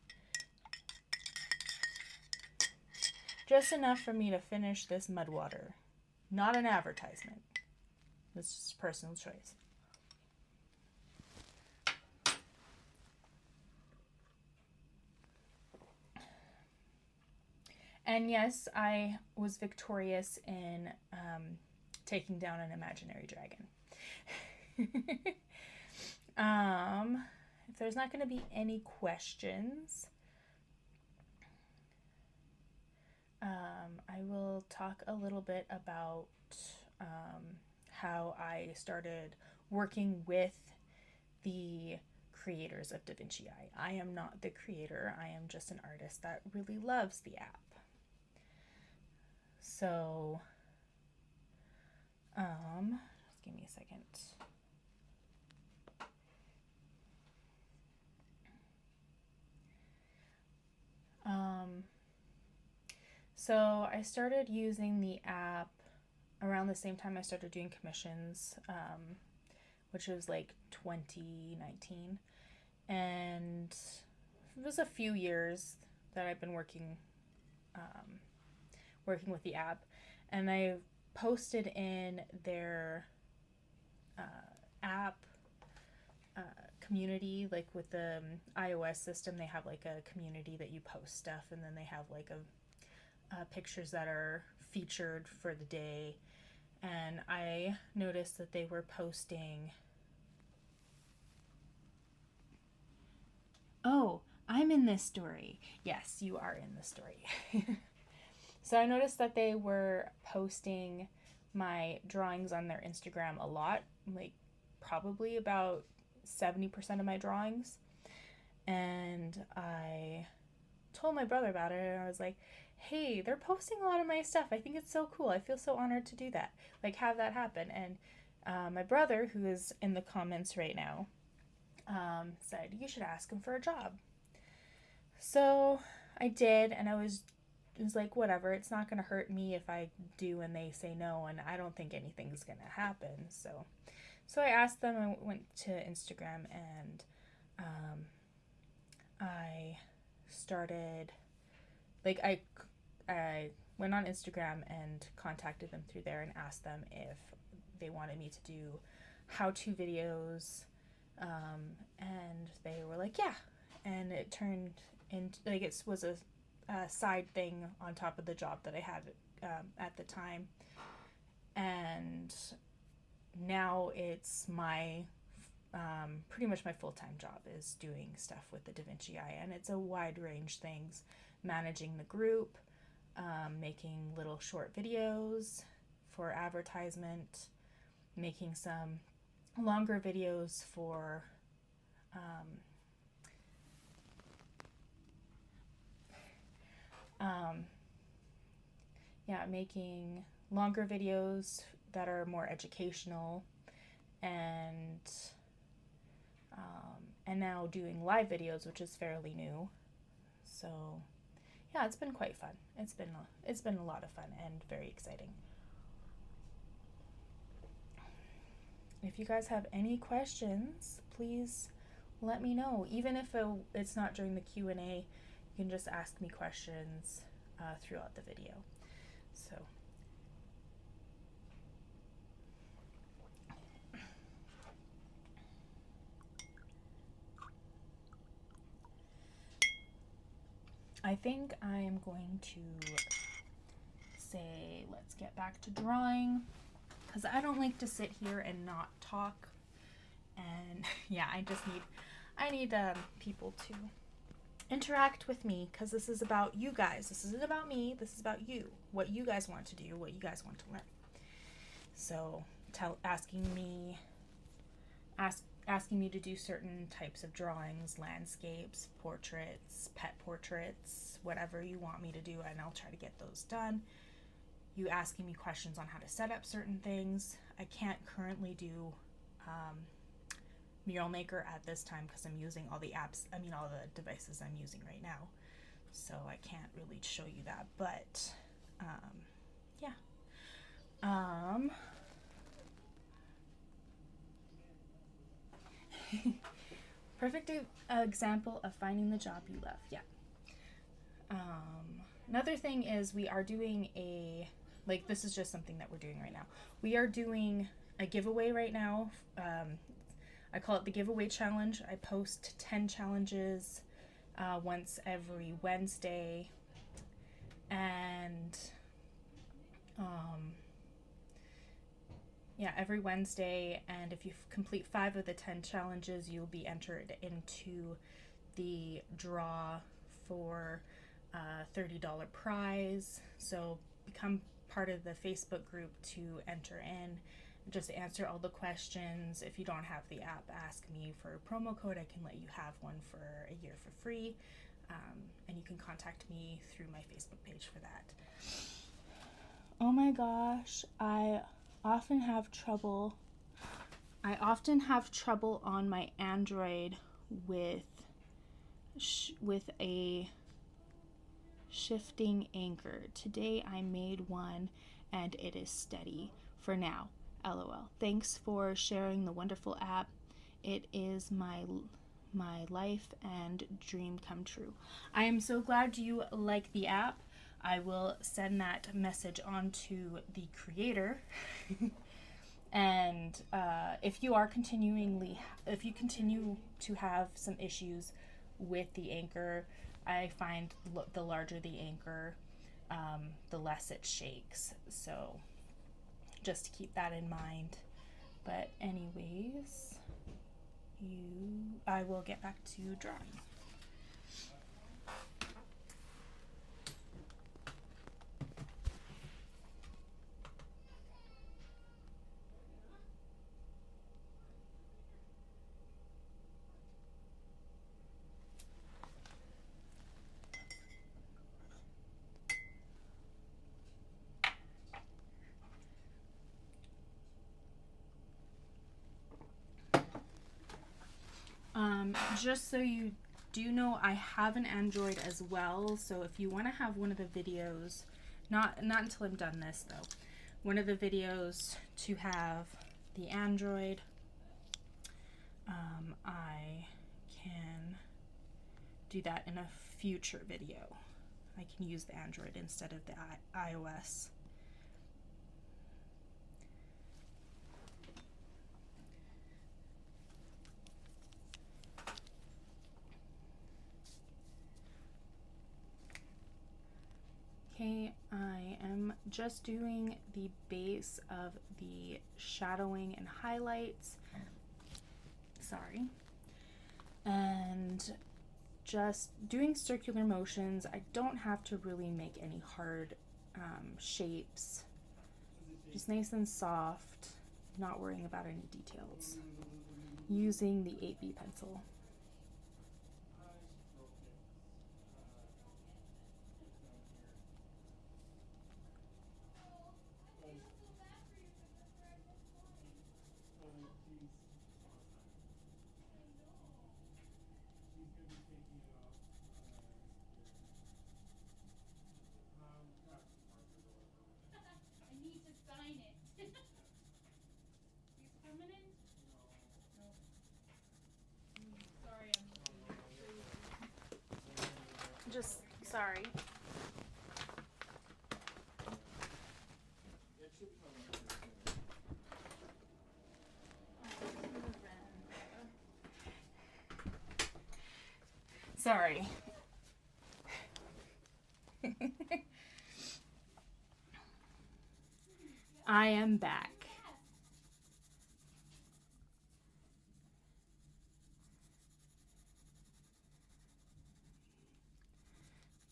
Just enough for me to finish this mud water. Not an advertisement. This is personal choice. And yes, I was victorious in taking down an imaginary dragon. If there's not going to be any questions, I will talk a little bit about how I started working with the creators of Da Vinci I am not the creator. I am just an artist that really loves the app. So, just give me a second. So I started using the app around the same time I started doing commissions, which was like 2019. And it was a few years that I've been working working with the app, and I posted in their app community, like with the iOS system, they have like a community that you post stuff, and then they have like a pictures that are featured for the day. And I noticed that they were posting, oh, I'm in this story. Yes, you are in the story. So I noticed that they were posting my drawings on their Instagram a lot, like probably about 70% of my drawings. And I told my brother about it, and I was like, hey, they're posting a lot of my stuff. I think it's so cool. I feel so honored to do that, like have that happen. And my brother, who is in the comments right now, said, you should ask him for a job. So I did, and I was like, whatever, it's not going to hurt me if I do and they say no, and I don't think anything's going to happen. So I asked them. I went to Instagram, and I started, like, I went on Instagram and contacted them through there and asked them if they wanted me to do how-to videos, and they were like, yeah. And it turned into, like, it was a side thing on top of the job that I had at the time. And now it's my pretty much my full-time job is doing stuff with the Da Vinci Eye, and it's a wide range things, managing the group, making little short videos for advertisement, making some longer videos for making longer videos that are more educational, and now doing live videos, which is fairly new. So yeah, it's been quite fun. It's been a lot of fun and very exciting. If you guys have any questions, please let me know. Even if it's not during the Q&A, you can just ask me questions throughout the video. So I think I am going to say, let's get back to drawing, because I don't like to sit here and not talk. And yeah, I need people to interact with me, because this is about you guys. This isn't about me. This is about you. What you guys want to do, what you guys want to learn. So asking me to do certain types of drawings, landscapes, portraits, pet portraits, whatever you want me to do, and I'll try to get those done. You asking me questions on how to set up certain things. I can't currently do Mural Maker at this time because I'm using all the devices I'm using right now. So I can't really show you that, but yeah. Perfect example of finding the job you love. Yeah. Another thing is we are doing this is just something that we're doing right now. We are doing a giveaway right now. I call it the giveaway challenge. I post 10 challenges once every Wednesday, and every Wednesday, and if you complete 5 of the 10 challenges, you'll be entered into the draw for a $30 prize. So become part of the Facebook group to enter in. Just answer all the questions. If you don't have the app, ask me for a promo code. I can let you have one for a year for free. And you can contact me through my Facebook page for that. Oh my gosh, I often have trouble on my Android with a shifting anchor. Today I made one and it is steady for now. LOL. Thanks for sharing the wonderful app. It is my life and dream come true. I am so glad you like the app. I will send that message on to the creator. And if you continue to have some issues with the anchor, I find the larger the anchor, the less it shakes. So just to keep that in mind. But anyways, I will get back to drawing. Just so you do know, I have an Android as well, so if you want to have one of the videos, not until I'm done this though, one of the videos to have the Android, I can do that in a future video. I can use the Android instead of the iOS. Okay, I am just doing the base of the shadowing and highlights. Sorry. And just doing circular motions. I don't have to really make any hard shapes. Just nice and soft, not worrying about any details. Using the 8B pencil. Just sorry. Sorry. I am back.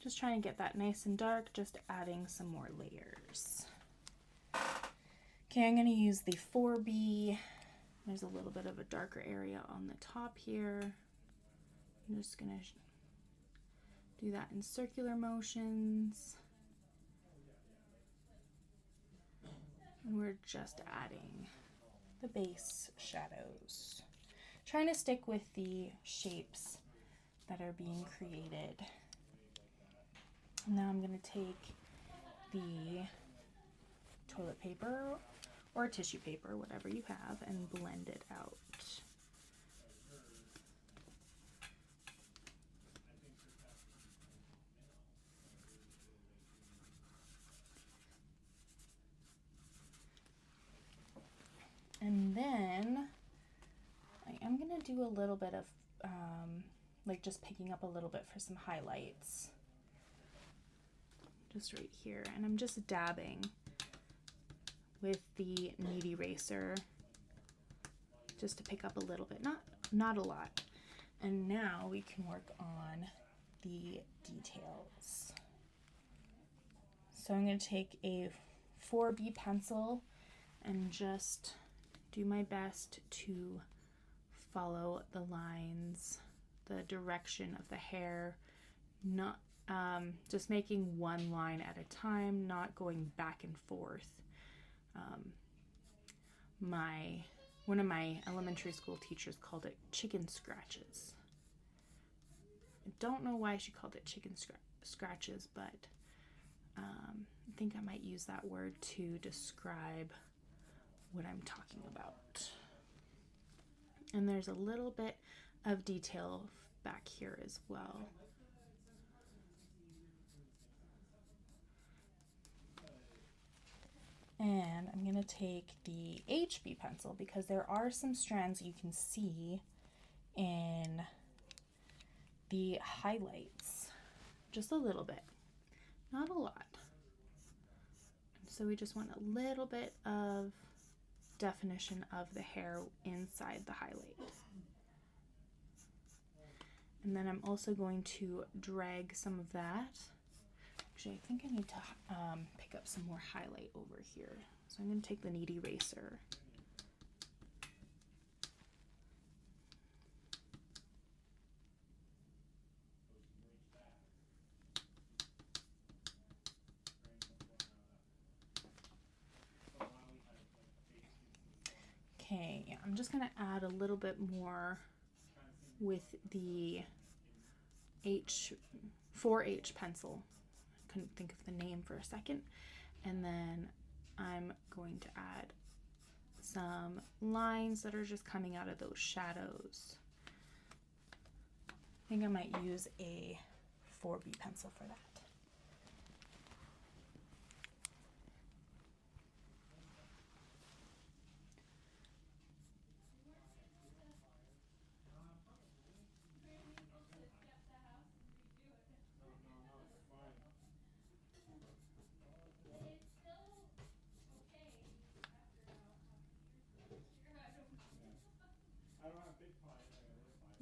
Just trying to get that nice and dark, just adding some more layers. Okay, I'm going to use the 4B. There's a little bit of a darker area on the top here. I'm just going to do that in circular motions. And we're just adding the base shadows. Trying to stick with the shapes that are being created. Now I'm going to take the toilet paper or tissue paper, whatever you have, and blend it out. And then I am going to do a little bit of like just picking up a little bit for some highlights. Just right here, and I'm just dabbing with the knead eraser just to pick up a little bit, not a lot. And now we can work on the details. So I'm going to take a 4B pencil and just do my best to follow the lines, the direction of the hair, not just making one line at a time, not going back and forth. One of my elementary school teachers called it chicken scratches. I don't know why she called it chicken scratches, but I think I might use that word to describe what I'm talking about. And there's a little bit of detail back here as well. And I'm going to take the HB pencil because there are some strands you can see in the highlights, just a little bit, not a lot. So we just want a little bit of definition of the hair inside the highlight. And then I'm also going to drag some of that. Actually, I think I need to pick up some more highlight over here. So I'm going to take the knead eraser. Okay, yeah, I'm just going to add a little bit more with the 4H pencil. I couldn't think of the name for a second. And then I'm going to add some lines that are just coming out of those shadows. I think I might use a 4B pencil for that.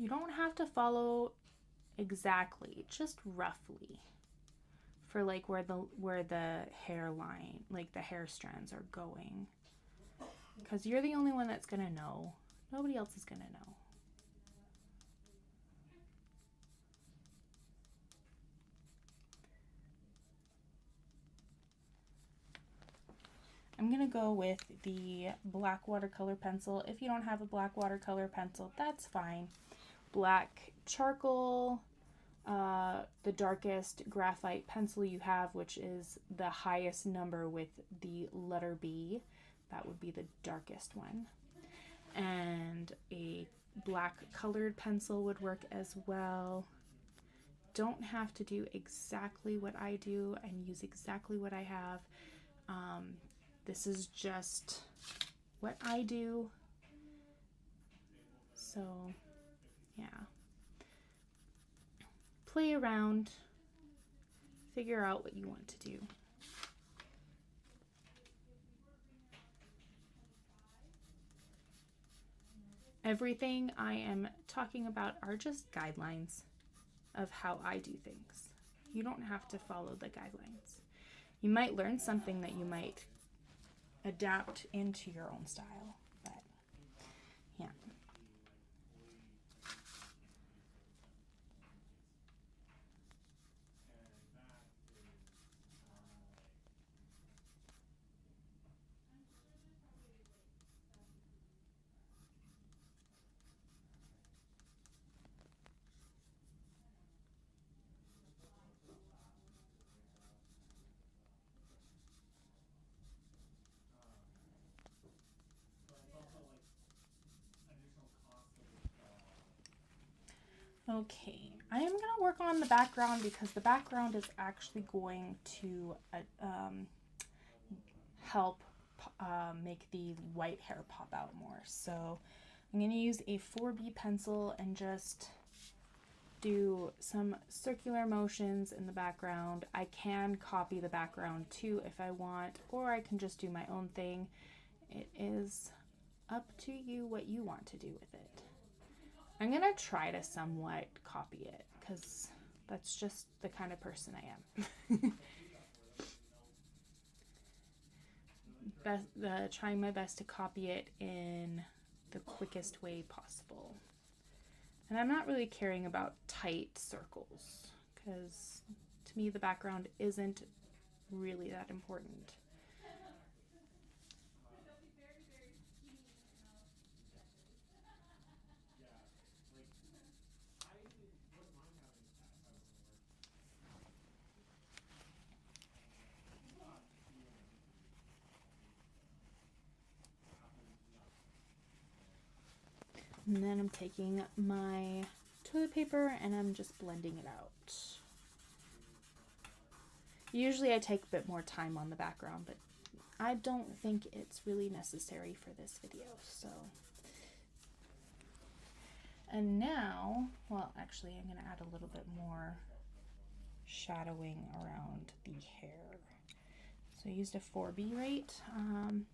You don't have to follow exactly, just roughly, for like where the hairline, like the hair strands are going, because you're the only one that's gonna know. Nobody else is gonna know. I'm gonna go with the black watercolor pencil. If you don't have a black watercolor pencil, that's fine. Black charcoal, the darkest graphite pencil you have, which is the highest number with the letter B, that would be the darkest one. And a black colored pencil would work as well. Don't have to do exactly what I do and use exactly what I have. This is just what I do. So, yeah. Play around, figure out what you want to do. Everything I am talking about are just guidelines of how I do things. You don't have to follow the guidelines. You might learn something that you might adapt into your own style, but yeah. Okay, I am going to work on the background because the background is actually going to help make the white hair pop out more. So I'm going to use a 4B pencil and just do some circular motions in the background. I can copy the background too if I want, or I can just do my own thing. It is up to you what you want to do with it. I'm going to try to somewhat copy it because that's just the kind of person I am. Trying my best to copy it in the quickest way possible. And I'm not really caring about tight circles because to me the background isn't really that important. And then I'm taking my toilet paper and I'm just blending it out. Usually I take a bit more time on the background, but I don't think it's really necessary for this video, so. And now, well, actually, I'm going to add a little bit more shadowing around the hair. So I used a 4B rate. I'm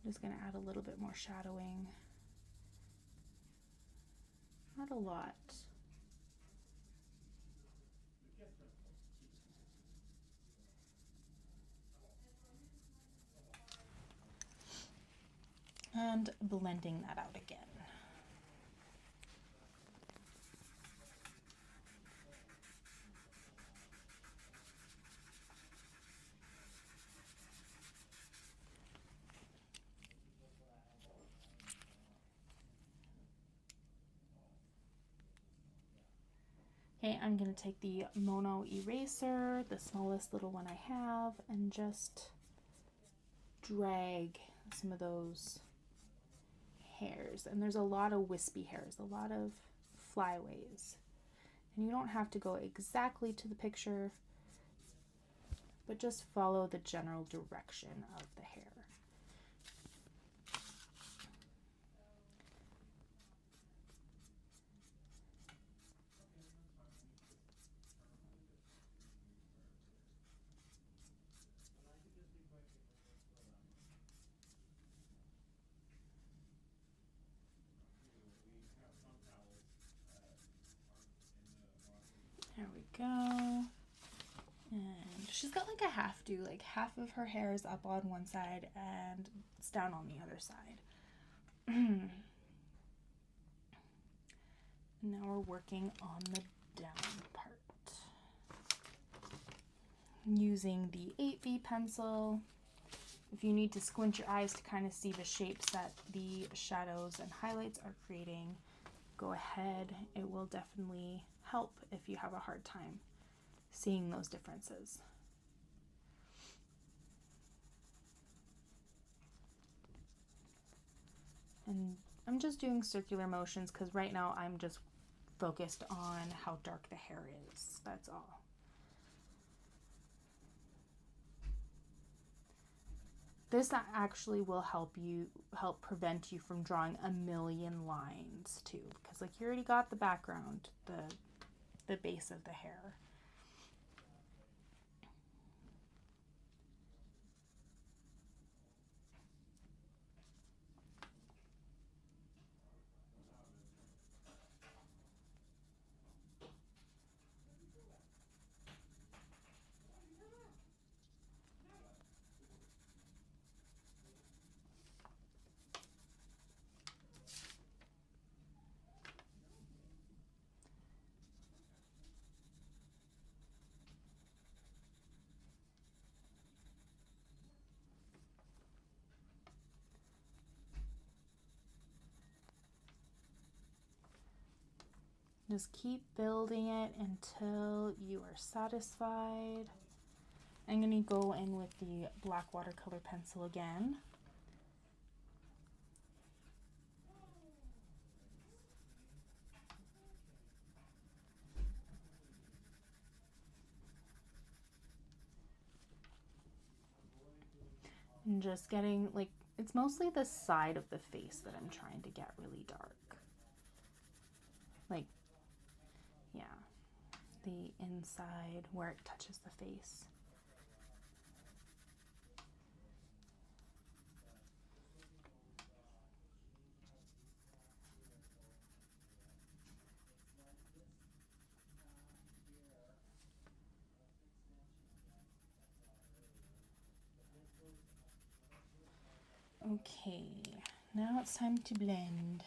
just going to add a little bit more shadowing. Not a lot. And blending that out again. Okay, I'm going to take the Mono eraser, the smallest little one I have, and just drag some of those hairs. And there's a lot of wispy hairs, a lot of flyaways. And you don't have to go exactly to the picture, but just follow the general direction of the hair. There we go. And she's got like a half do, like half of her hair is up on one side and it's down on the other side. And now we're working on the down part. Using the 8B pencil. If you need to squint your eyes to kind of see the shapes that the shadows and highlights are creating, go ahead. It will definitely help if you have a hard time seeing those differences. And I'm just doing circular motions because right now I'm just focused on how dark the hair is. That's all. This actually will help prevent you from drawing a million lines too, because like you already got the background, the base of the hair. Just keep building it until you are satisfied. I'm going to go in with the black watercolor pencil again. And just getting, like, it's mostly the side of the face that I'm trying to get really dark. Like, yeah, the inside where it touches the face. Okay, now it's time to blend.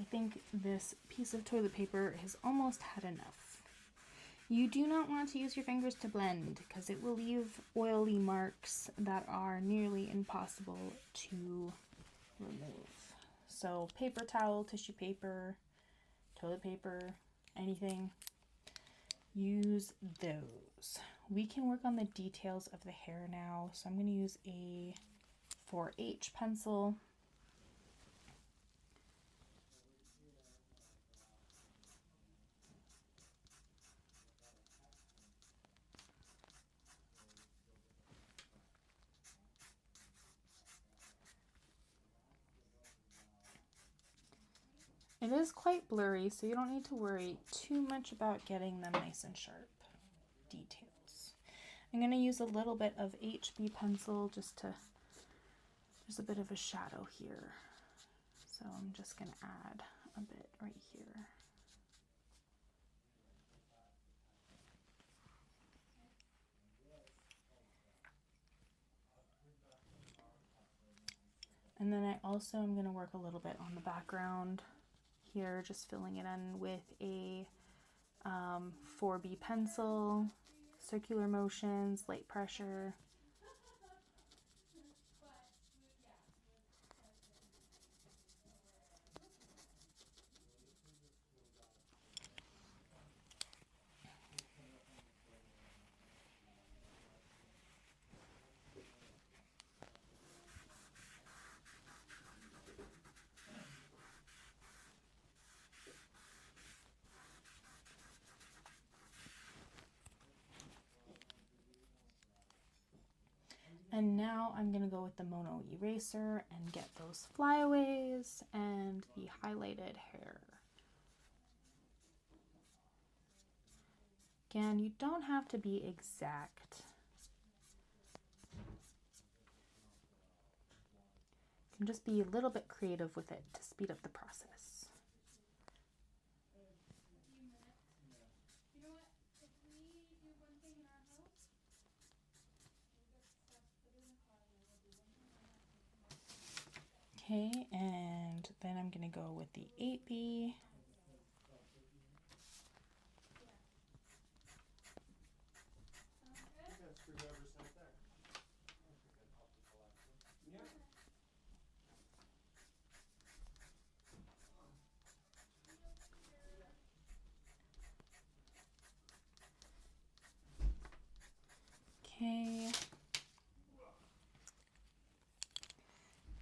I think this piece of toilet paper has almost had enough. You do not want to use your fingers to blend because it will leave oily marks that are nearly impossible to remove. So paper towel, tissue paper, toilet paper, anything, use those. We can work on the details of the hair now. So I'm going to use a 4H pencil. It is quite blurry, so you don't need to worry too much about getting them nice and sharp details. I'm going to use a little bit of HB pencil just to, there's a bit of a shadow here. So I'm just going to add a bit right here. And then I also am going to work a little bit on the background here, just filling it in with a 4B pencil, circular motions, light pressure. And now I'm going to go with the mono eraser and get those flyaways and the highlighted hair. Again, you don't have to be exact. You can just be a little bit creative with it to speed up the process. Okay, and then I'm going to go with the 8B. Okay.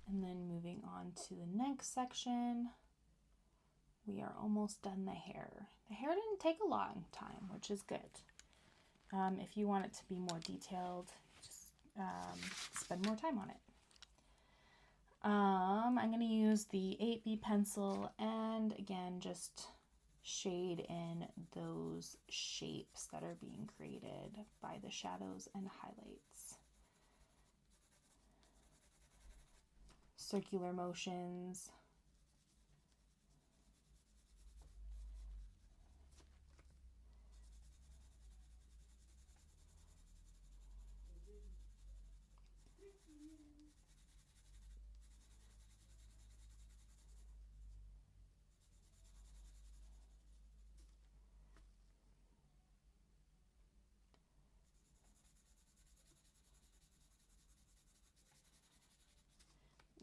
And then moving on to the next section, we are almost done the hair. The hair didn't take a long time, which is good. If you want it to be more detailed, just spend more time on it. I'm going to use the 8B pencil and again just shade in those shapes that are being created by the shadows and highlights. Circular motions.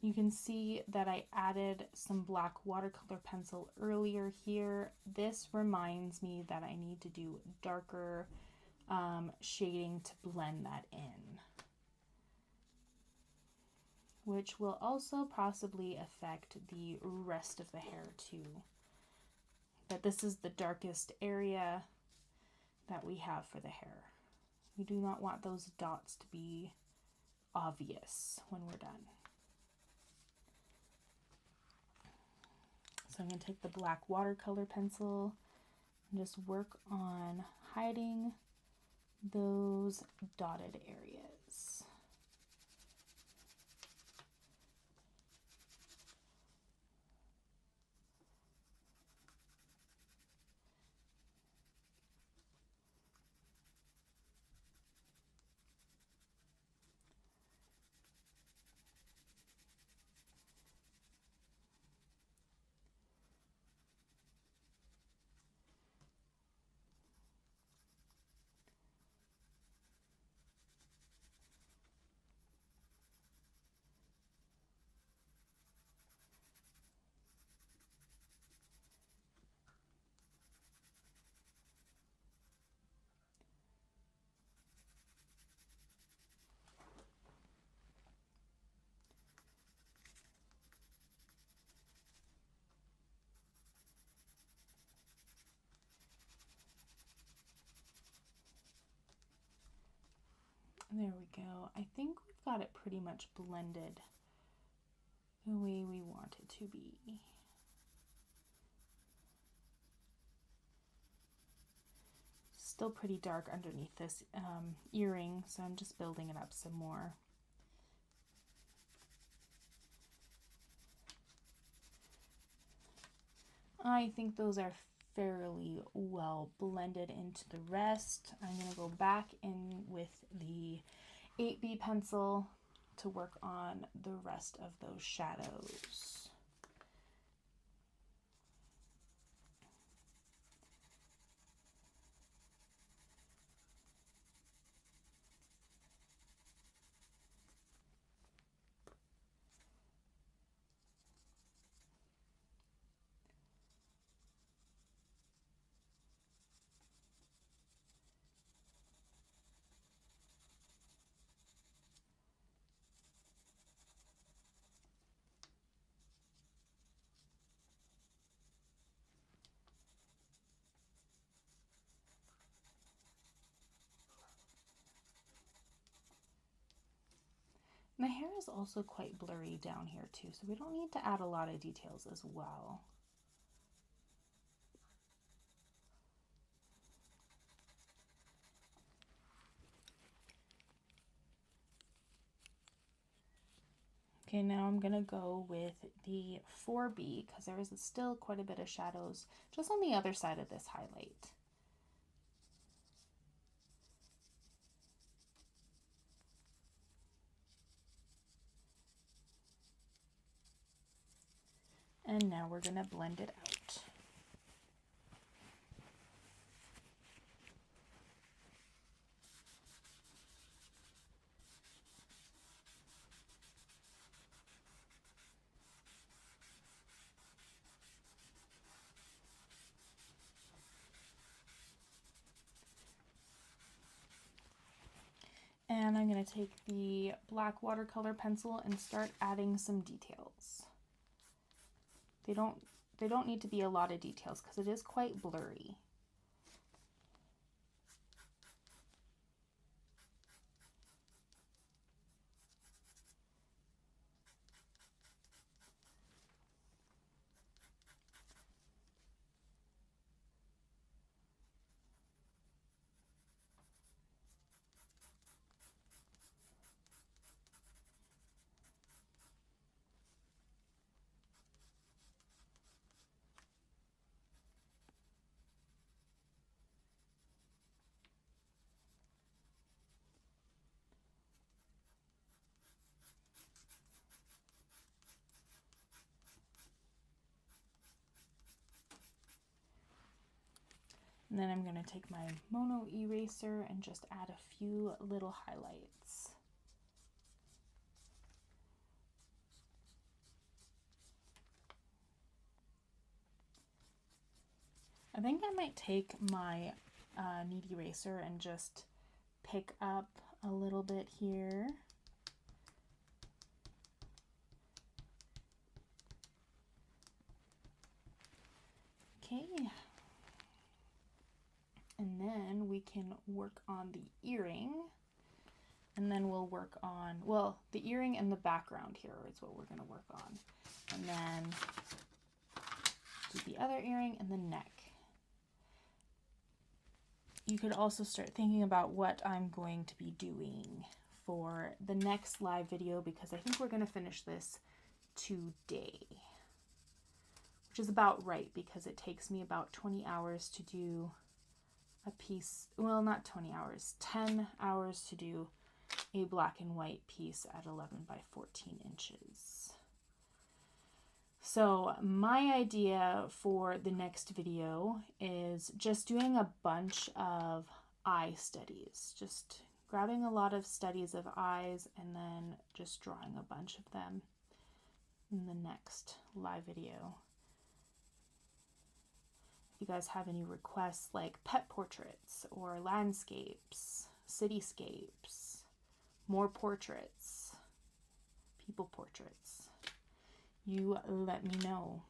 You can see that I added some black watercolor pencil earlier here. This reminds me that I need to do darker shading to blend that in, which will also possibly affect the rest of the hair too. But this is the darkest area that we have for the hair. We do not want those dots to be obvious when we're done. So I'm going to take the black watercolor pencil and just work on hiding those dotted areas. There we go. I think we've got it pretty much blended the way we want it to be. still pretty dark underneath this earring, so I'm just building it up some more. I think those are fairly well blended into the rest. I'm going to go back in with the 8B pencil to work on the rest of those shadows. My hair is also quite blurry down here too, so we don't need to add a lot of details as well. Okay, now I'm gonna go with the 4B because there is still quite a bit of shadows just on the other side of this highlight. And now we're going to blend it out. And I'm going to take the black watercolor pencil and start adding some details. They don't need to be a lot of details because it is quite blurry. And then I'm going to take my mono eraser and just add a few little highlights. I think I might take my knead eraser and just pick up a little bit here. Okay. And then we can work on the earring. And then we'll work on, well, the earring and the background here is what we're going to work on. And then do the other earring and the neck. You could also start thinking about what I'm going to be doing for the next live video because I think we're going to finish this today, which is about right because it takes me about 20 hours to do a piece. Well, not 20 hours, 10 hours to do a black and white piece at 11 by 14 inches. So my idea for the next video is just doing a bunch of eye studies, just grabbing a lot of studies of eyes and then just drawing a bunch of them in the next live video. If you guys have any requests like pet portraits or landscapes, cityscapes, more portraits, people portraits, you let me know.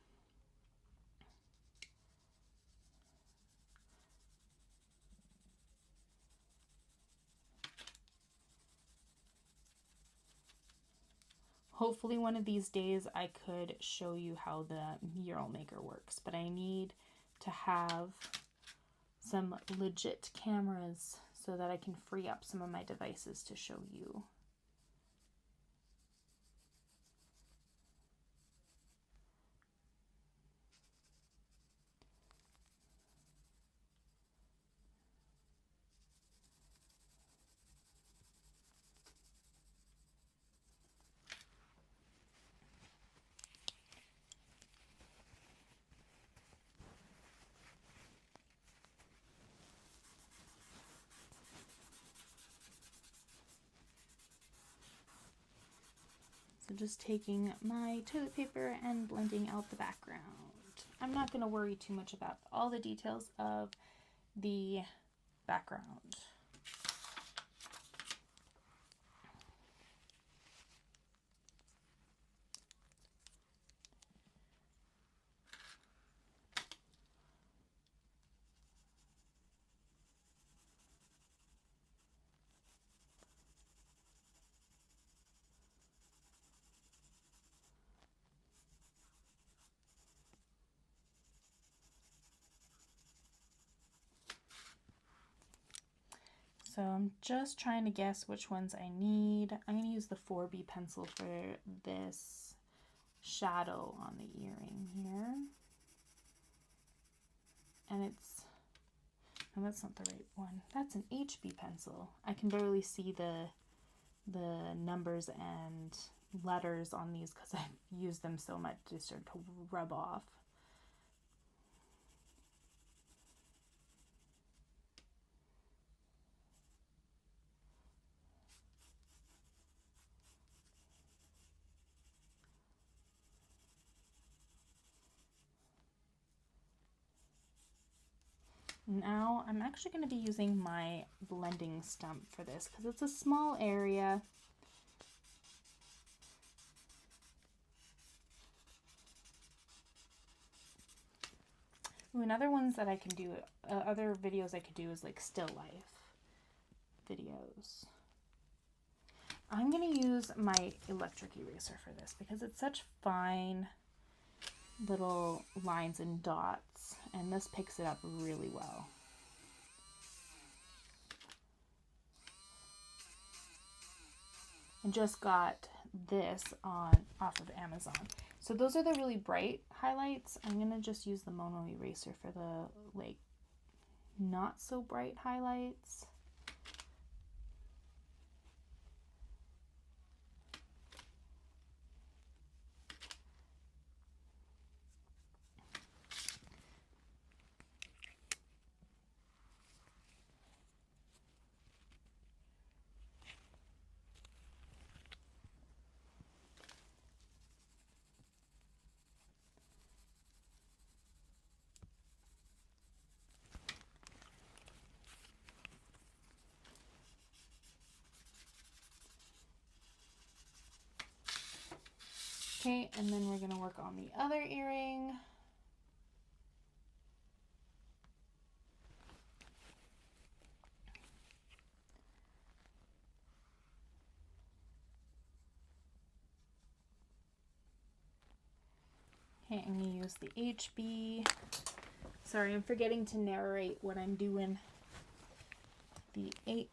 Hopefully one of these days I could show you how the mural maker works, but I need to have some legit cameras so that I can free up some of my devices to show you. So just taking my toilet paper and blending out the background. I'm not going to worry too much about all the details of the background. So I'm just trying to guess which ones I need. I'm going to use the 4B pencil for this shadow on the earring here. And it's, no, that's not the right one. That's an HB pencil. I can barely see the numbers and letters on these because I've used them so much to start to rub off. Now I'm actually going to be using my blending stump for this because it's a small area. Ooh, and other ones that I can do, other videos I could do is like still life videos. I'm going to use my electric eraser for this because it's such fine little lines and dots, and this picks it up really well. And just got this off of Amazon. So those are the really bright highlights. I'm going to just use the Mono eraser for the like not so bright highlights. Okay, and then we're going to work on the other earring. Okay, I'm going to use the HB. Sorry, I'm forgetting to narrate what I'm doing. The HB.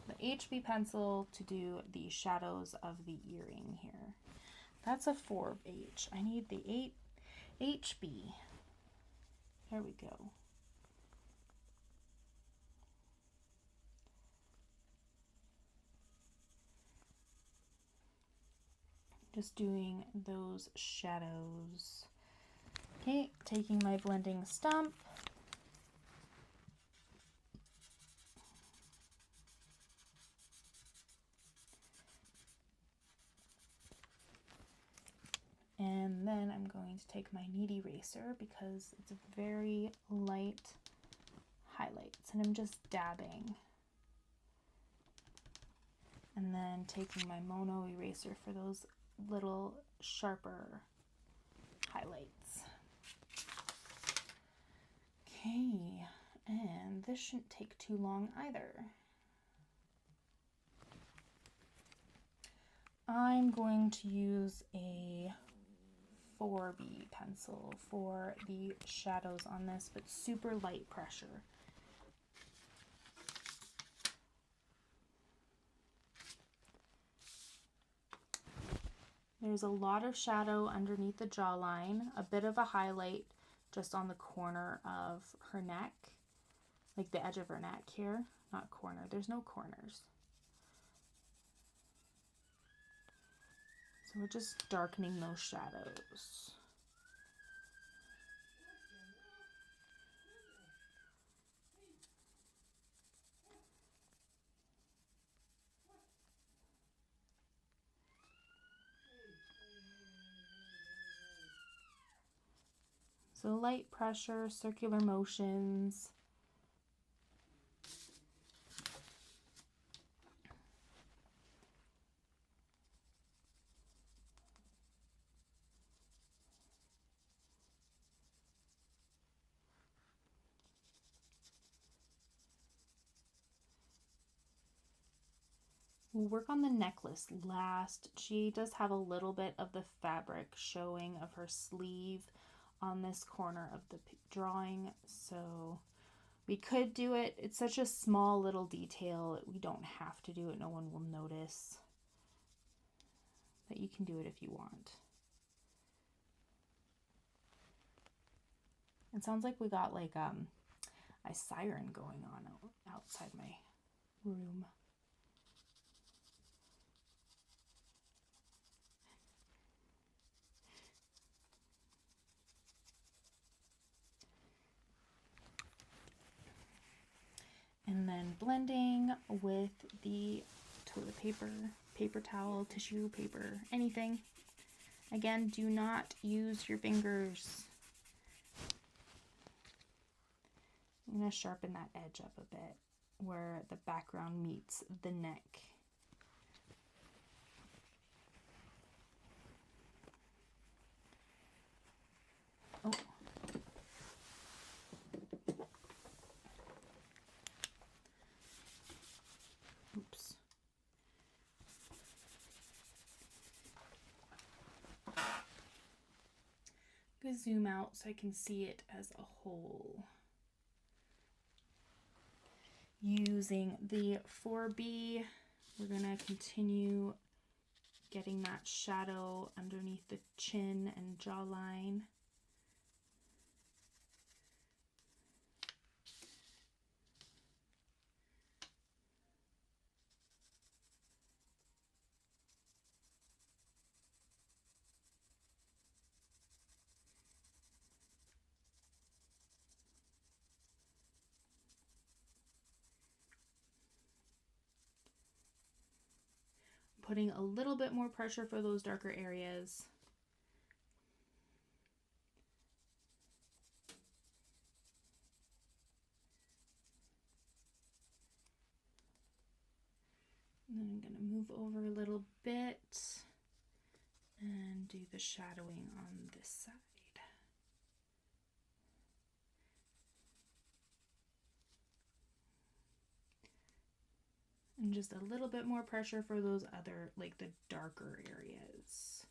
The HB pencil to do the shadows of the earring here. That's a 4H. I need the 8HB. There we go. Just doing those shadows. Okay, taking my blending stump. And then I'm going to take my knead eraser because it's very light highlights, and I'm just dabbing. And then taking my Mono eraser for those little sharper highlights. Okay, and this shouldn't take too long either. I'm going to use a 4B pencil for the shadows on this, but super light pressure. There's a lot of shadow underneath the jawline, a bit of a highlight just on the corner of her neck, like the edge of her neck here, not corner, there's no corners. So we're just darkening those shadows. So light pressure, circular motions. We'll work on the necklace last. She does have a little bit of the fabric showing of her sleeve on this corner of the drawing, so we could do it. It's such a small little detail. We don't have to do it. No one will notice. But you can do it if you want. It sounds like we got like a siren going on outside my room. And then blending with the toilet paper, paper towel, tissue paper, anything. Again, do not use your fingers. I'm going to sharpen that edge up a bit where the background meets the neck. Oh. Oops. I'm going to zoom out so I can see it as a whole. Using the 4B, we're going to continue getting that shadow underneath the chin and jawline. Putting a little bit more pressure for those darker areas. And then I'm going to move over a little bit and do the shadowing on this side. And just a little bit more pressure for those other, like the darker areas.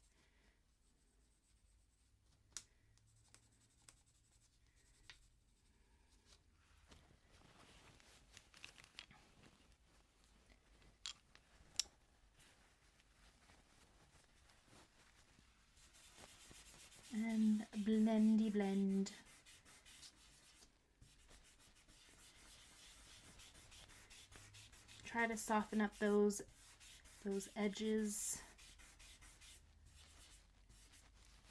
And blendy blend. Try to soften up those edges.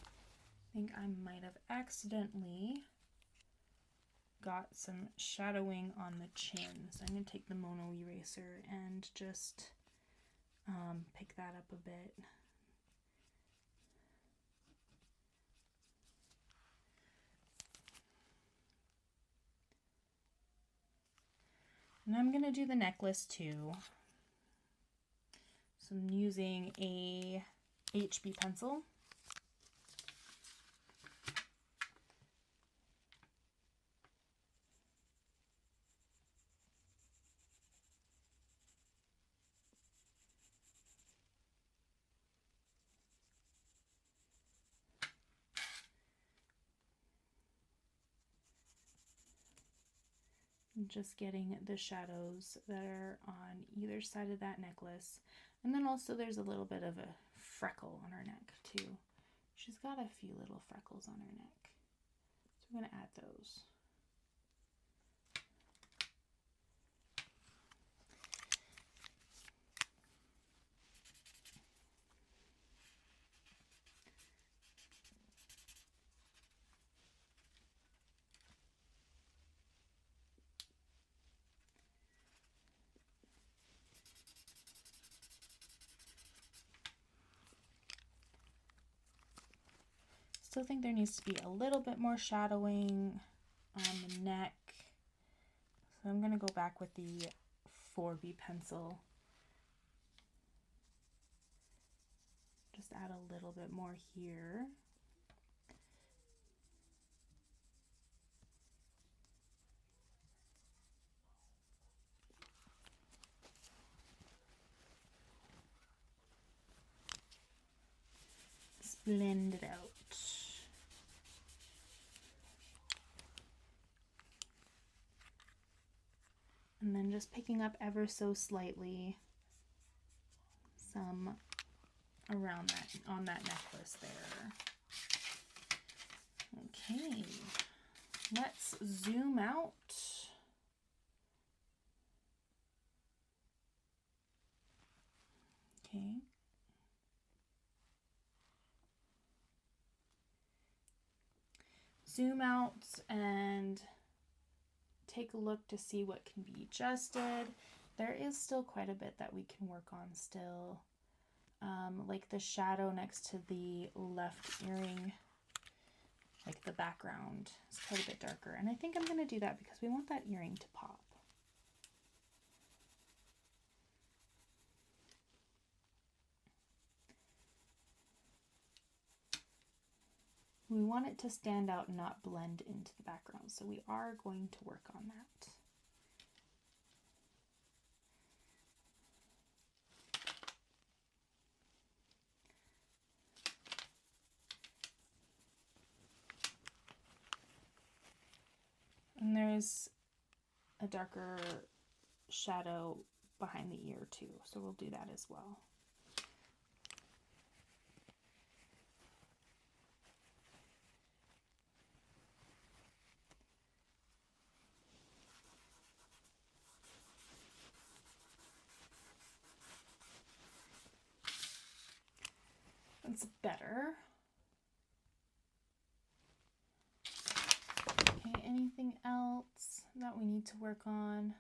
I think I might have accidentally got some shadowing on the chin, so I'm going to take the Mono eraser and just pick that up a bit. And I'm going to do the necklace too. So I'm using a HB pencil. Just getting the shadows that are on either side of that necklace. And then also there's a little bit of a freckle on her neck too. She's got a few little freckles on her neck. So we're going to add those. Still think there needs to be a little bit more shadowing on the neck. So I'm going to go back with the 4B pencil. Just add a little bit more here. Blend it out. And then just picking up ever so slightly some around that, on that necklace there. Okay, let's zoom out. Okay. Zoom out and take a look to see what can be adjusted. There is still quite a bit that we can work on still. Like the shadow next to the left earring, like the background is quite a bit darker. And I think I'm going to do that because we want that earring to pop. We want it to stand out and not blend into the background, so we are going to work on that. And there's a darker shadow behind the ear too, so we'll do that as well. That's better. Okay, anything else that we need to work on?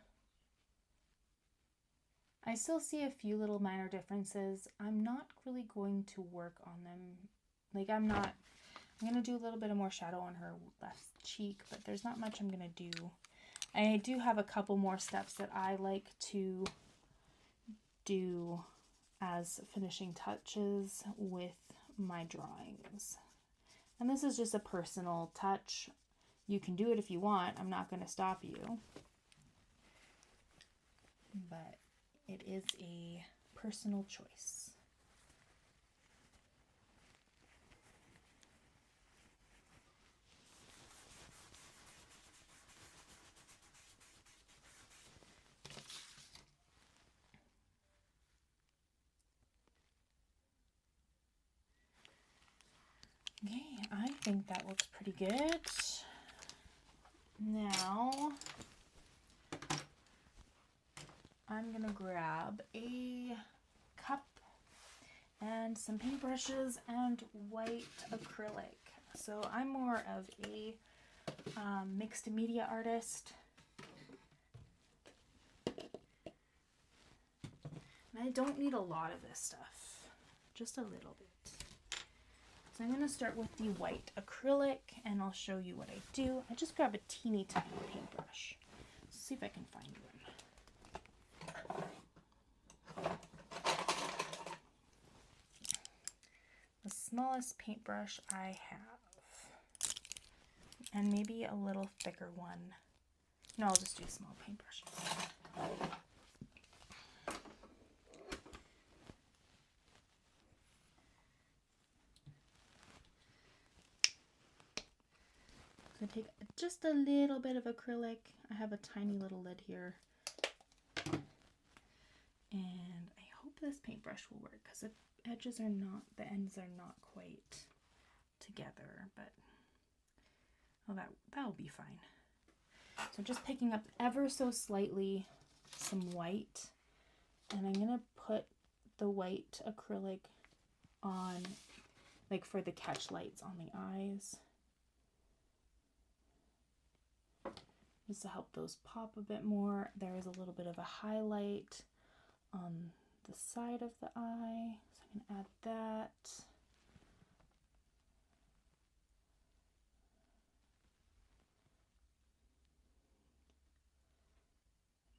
I still see a few little minor differences. I'm not really going to work on them. Like I'm going to do a little bit of more shadow on her left cheek, but there's not much I'm going to do. I do have a couple more steps that I like to do as finishing touches with my drawings. And this is just a personal touch. You can do it if you want. I'm not going to stop you. But it is a personal choice. Okay, I think that looks pretty good. Now, I'm gonna grab a cup and some paintbrushes and white acrylic. So I'm more of a mixed media artist. And I don't need a lot of this stuff, just a little bit. So I'm going to start with the white acrylic and I'll show you what I do. I just grab a teeny tiny paintbrush. Let's see if I can find one. The smallest paintbrush I have. And maybe a little thicker one. No, I'll just do small paintbrushes. So take just a little bit of acrylic. I have a tiny little lid here. And I hope this paintbrush will work because the edges are not, the ends are not quite together, but well, that'll be fine. So just picking up ever so slightly some white, and I'm gonna put the white acrylic on, like for the catch lights on the eyes, just to help those pop a bit more. There is a little bit of a highlight on the side of the eye, so I can add that.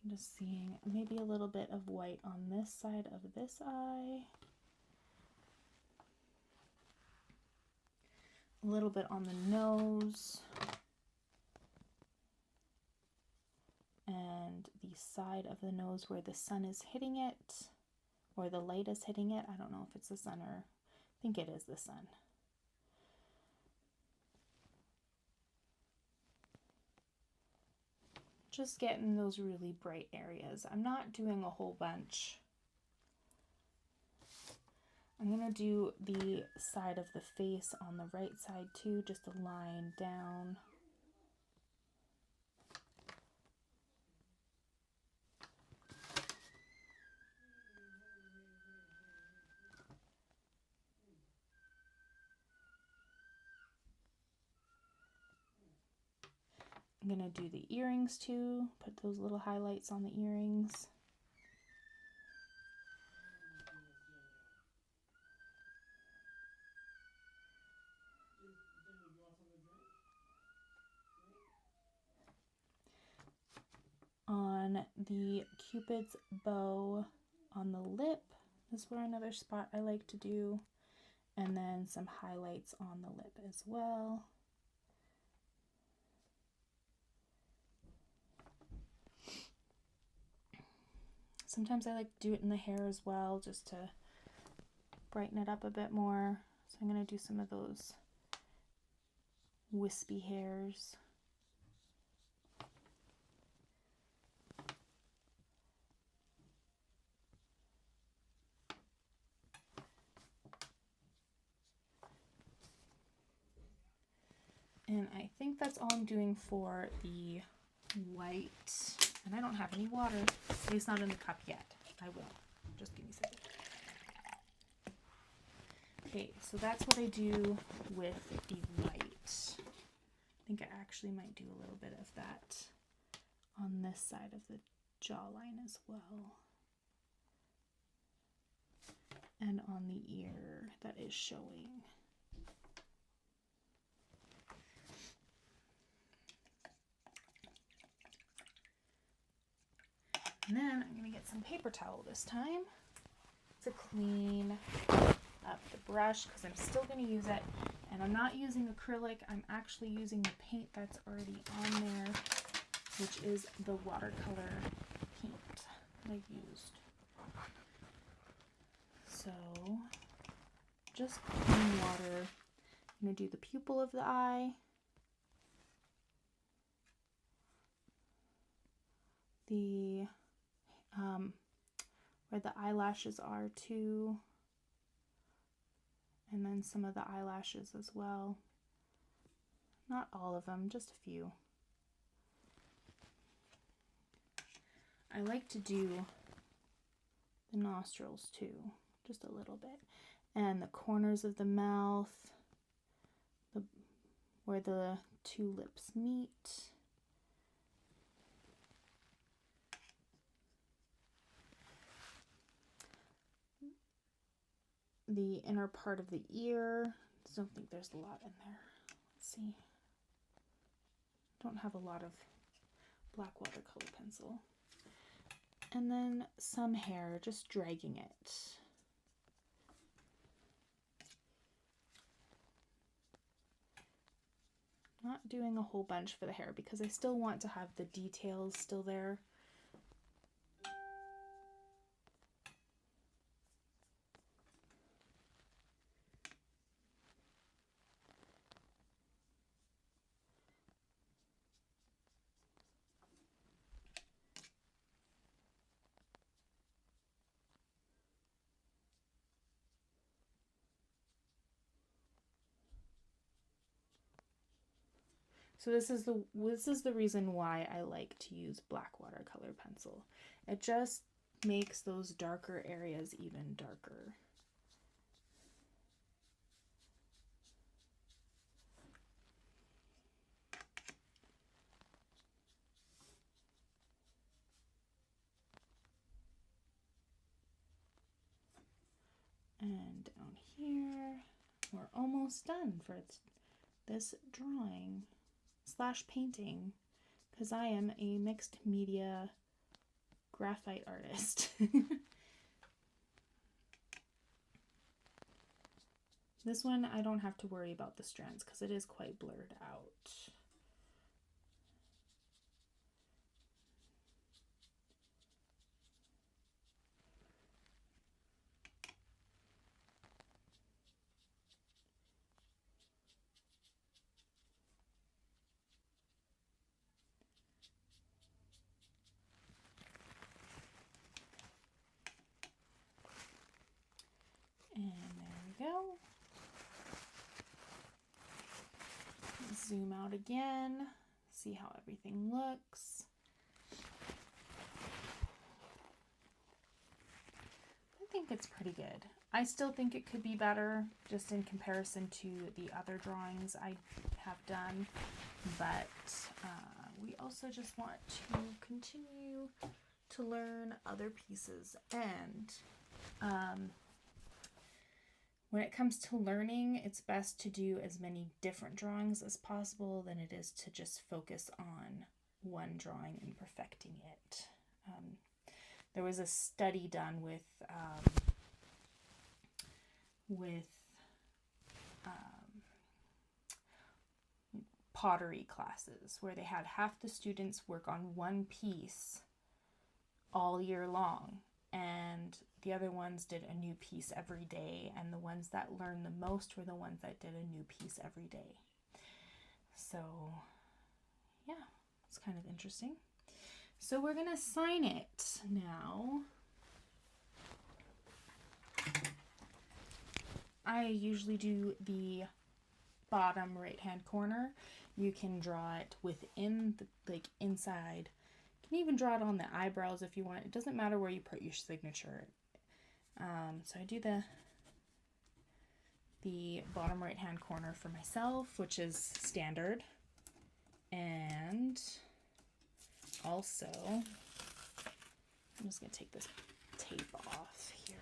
I'm just seeing maybe a little bit of white on this side of this eye. A little bit on the nose. And the side of the nose where the sun is hitting it, or the light is hitting it. I don't know if it's the sun, or I think it is the sun. Just getting those really bright areas. I'm not doing a whole bunch. I'm gonna do the side of the face on the right side too, just a line down. I'm gonna do the earrings too, put those little highlights on the earrings. On the Cupid's bow on the lip is where another spot I like to do, and then some highlights on the lip as well. Sometimes I like to do it in the hair as well, just to brighten it up a bit more. So I'm going to do some of those wispy hairs. And I think that's all I'm doing for the white. And I don't have any water, at least not in the cup yet. I will. Just give me a second. Okay, so that's what I do with the white. I think I actually might do a little bit of that on this side of the jawline as well. And on the ear that is showing. And then I'm going to get some paper towel this time to clean up the brush, because I'm still going to use it. And I'm not using acrylic, I'm actually using the paint that's already on there, which is the watercolor paint that I used. So just clean water. I'm going to do the pupil of the eye, the where the eyelashes are too, and then some of the eyelashes as well. Not all of them, just a few. I like to do the nostrils too, just a little bit, and the corners of the mouth, where the two lips meet. The inner part of the ear. I don't think there's a lot in there. Let's see. Don't have a lot of black watercolor pencil. And then some hair, just dragging it. Not doing a whole bunch for the hair because I still want to have the details still there. So this is the reason why I like to use black watercolor pencil. It just makes those darker areas even darker. And down here, we're almost done for this drawing / painting, because I am a mixed media graphite artist. This one, I don't have to worry about the strands because it is quite blurred out. And there we go. Zoom out again, see how everything looks. I think it's pretty good. I still think it could be better just in comparison to the other drawings I have done, but we also just want to continue to learn other pieces. And when it comes to learning, it's best to do as many different drawings as possible than it is to just focus on one drawing and perfecting it. There was a study done with pottery classes where they had half the students work on one piece all year long, and the other ones did a new piece every day, and the ones that learned the most were the ones that did a new piece every day. So yeah, it's kind of interesting. So we're gonna sign it now. I usually do the bottom right hand corner. You can draw it within the inside. You can even draw it on the eyebrows if you want. It doesn't matter where you put your signature. So I do the bottom right hand corner for myself, which is standard. And also, I'm just going to take this tape off here.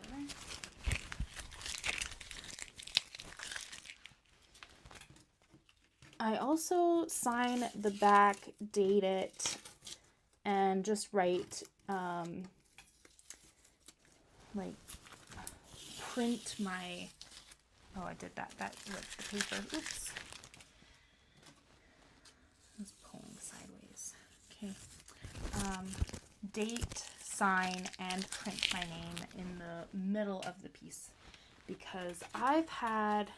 I also sign the back, date it, and just write, like, print my, oh, I did that ripped the paper, oops. I was pulling sideways. Okay. Date, sign, and print my name in the middle of the piece, because I've had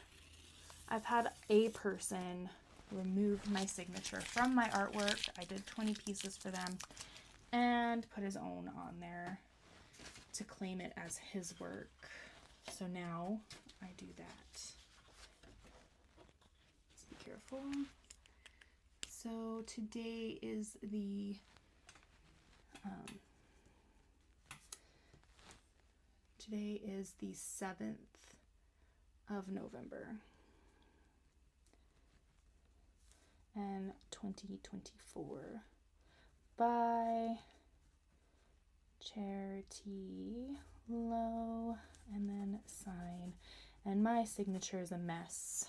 a person remove my signature from my artwork. I did 20 pieces for them and put his own on there to claim it as his work. So now I do that. Let's be careful. So today is the 7th of November and 2024 by Charity Low, and then sign, and my signature is a mess.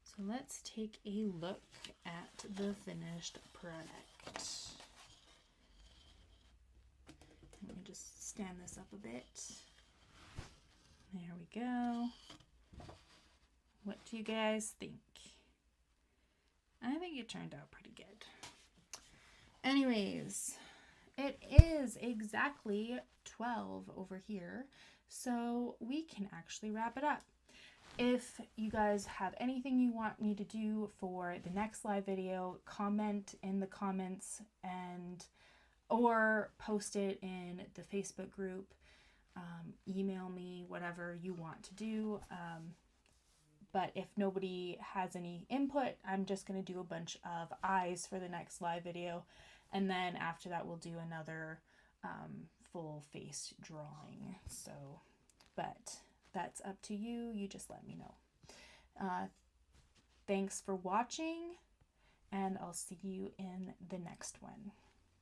So let's take a look at the finished product. Let me just stand this up a bit. There we go. What do you guys think? I think it turned out pretty good. Anyways, it is exactly 12 over here, so we can actually wrap it up. If you guys have anything you want me to do for the next live video, comment in the comments, and or post it in the Facebook group, email me, whatever you want to do. But if nobody has any input, I'm just going to do a bunch of eyes for the next live video. And then after that, we'll do another full face drawing. So, but that's up to you. You just let me know. Thanks for watching, and I'll see you in the next one.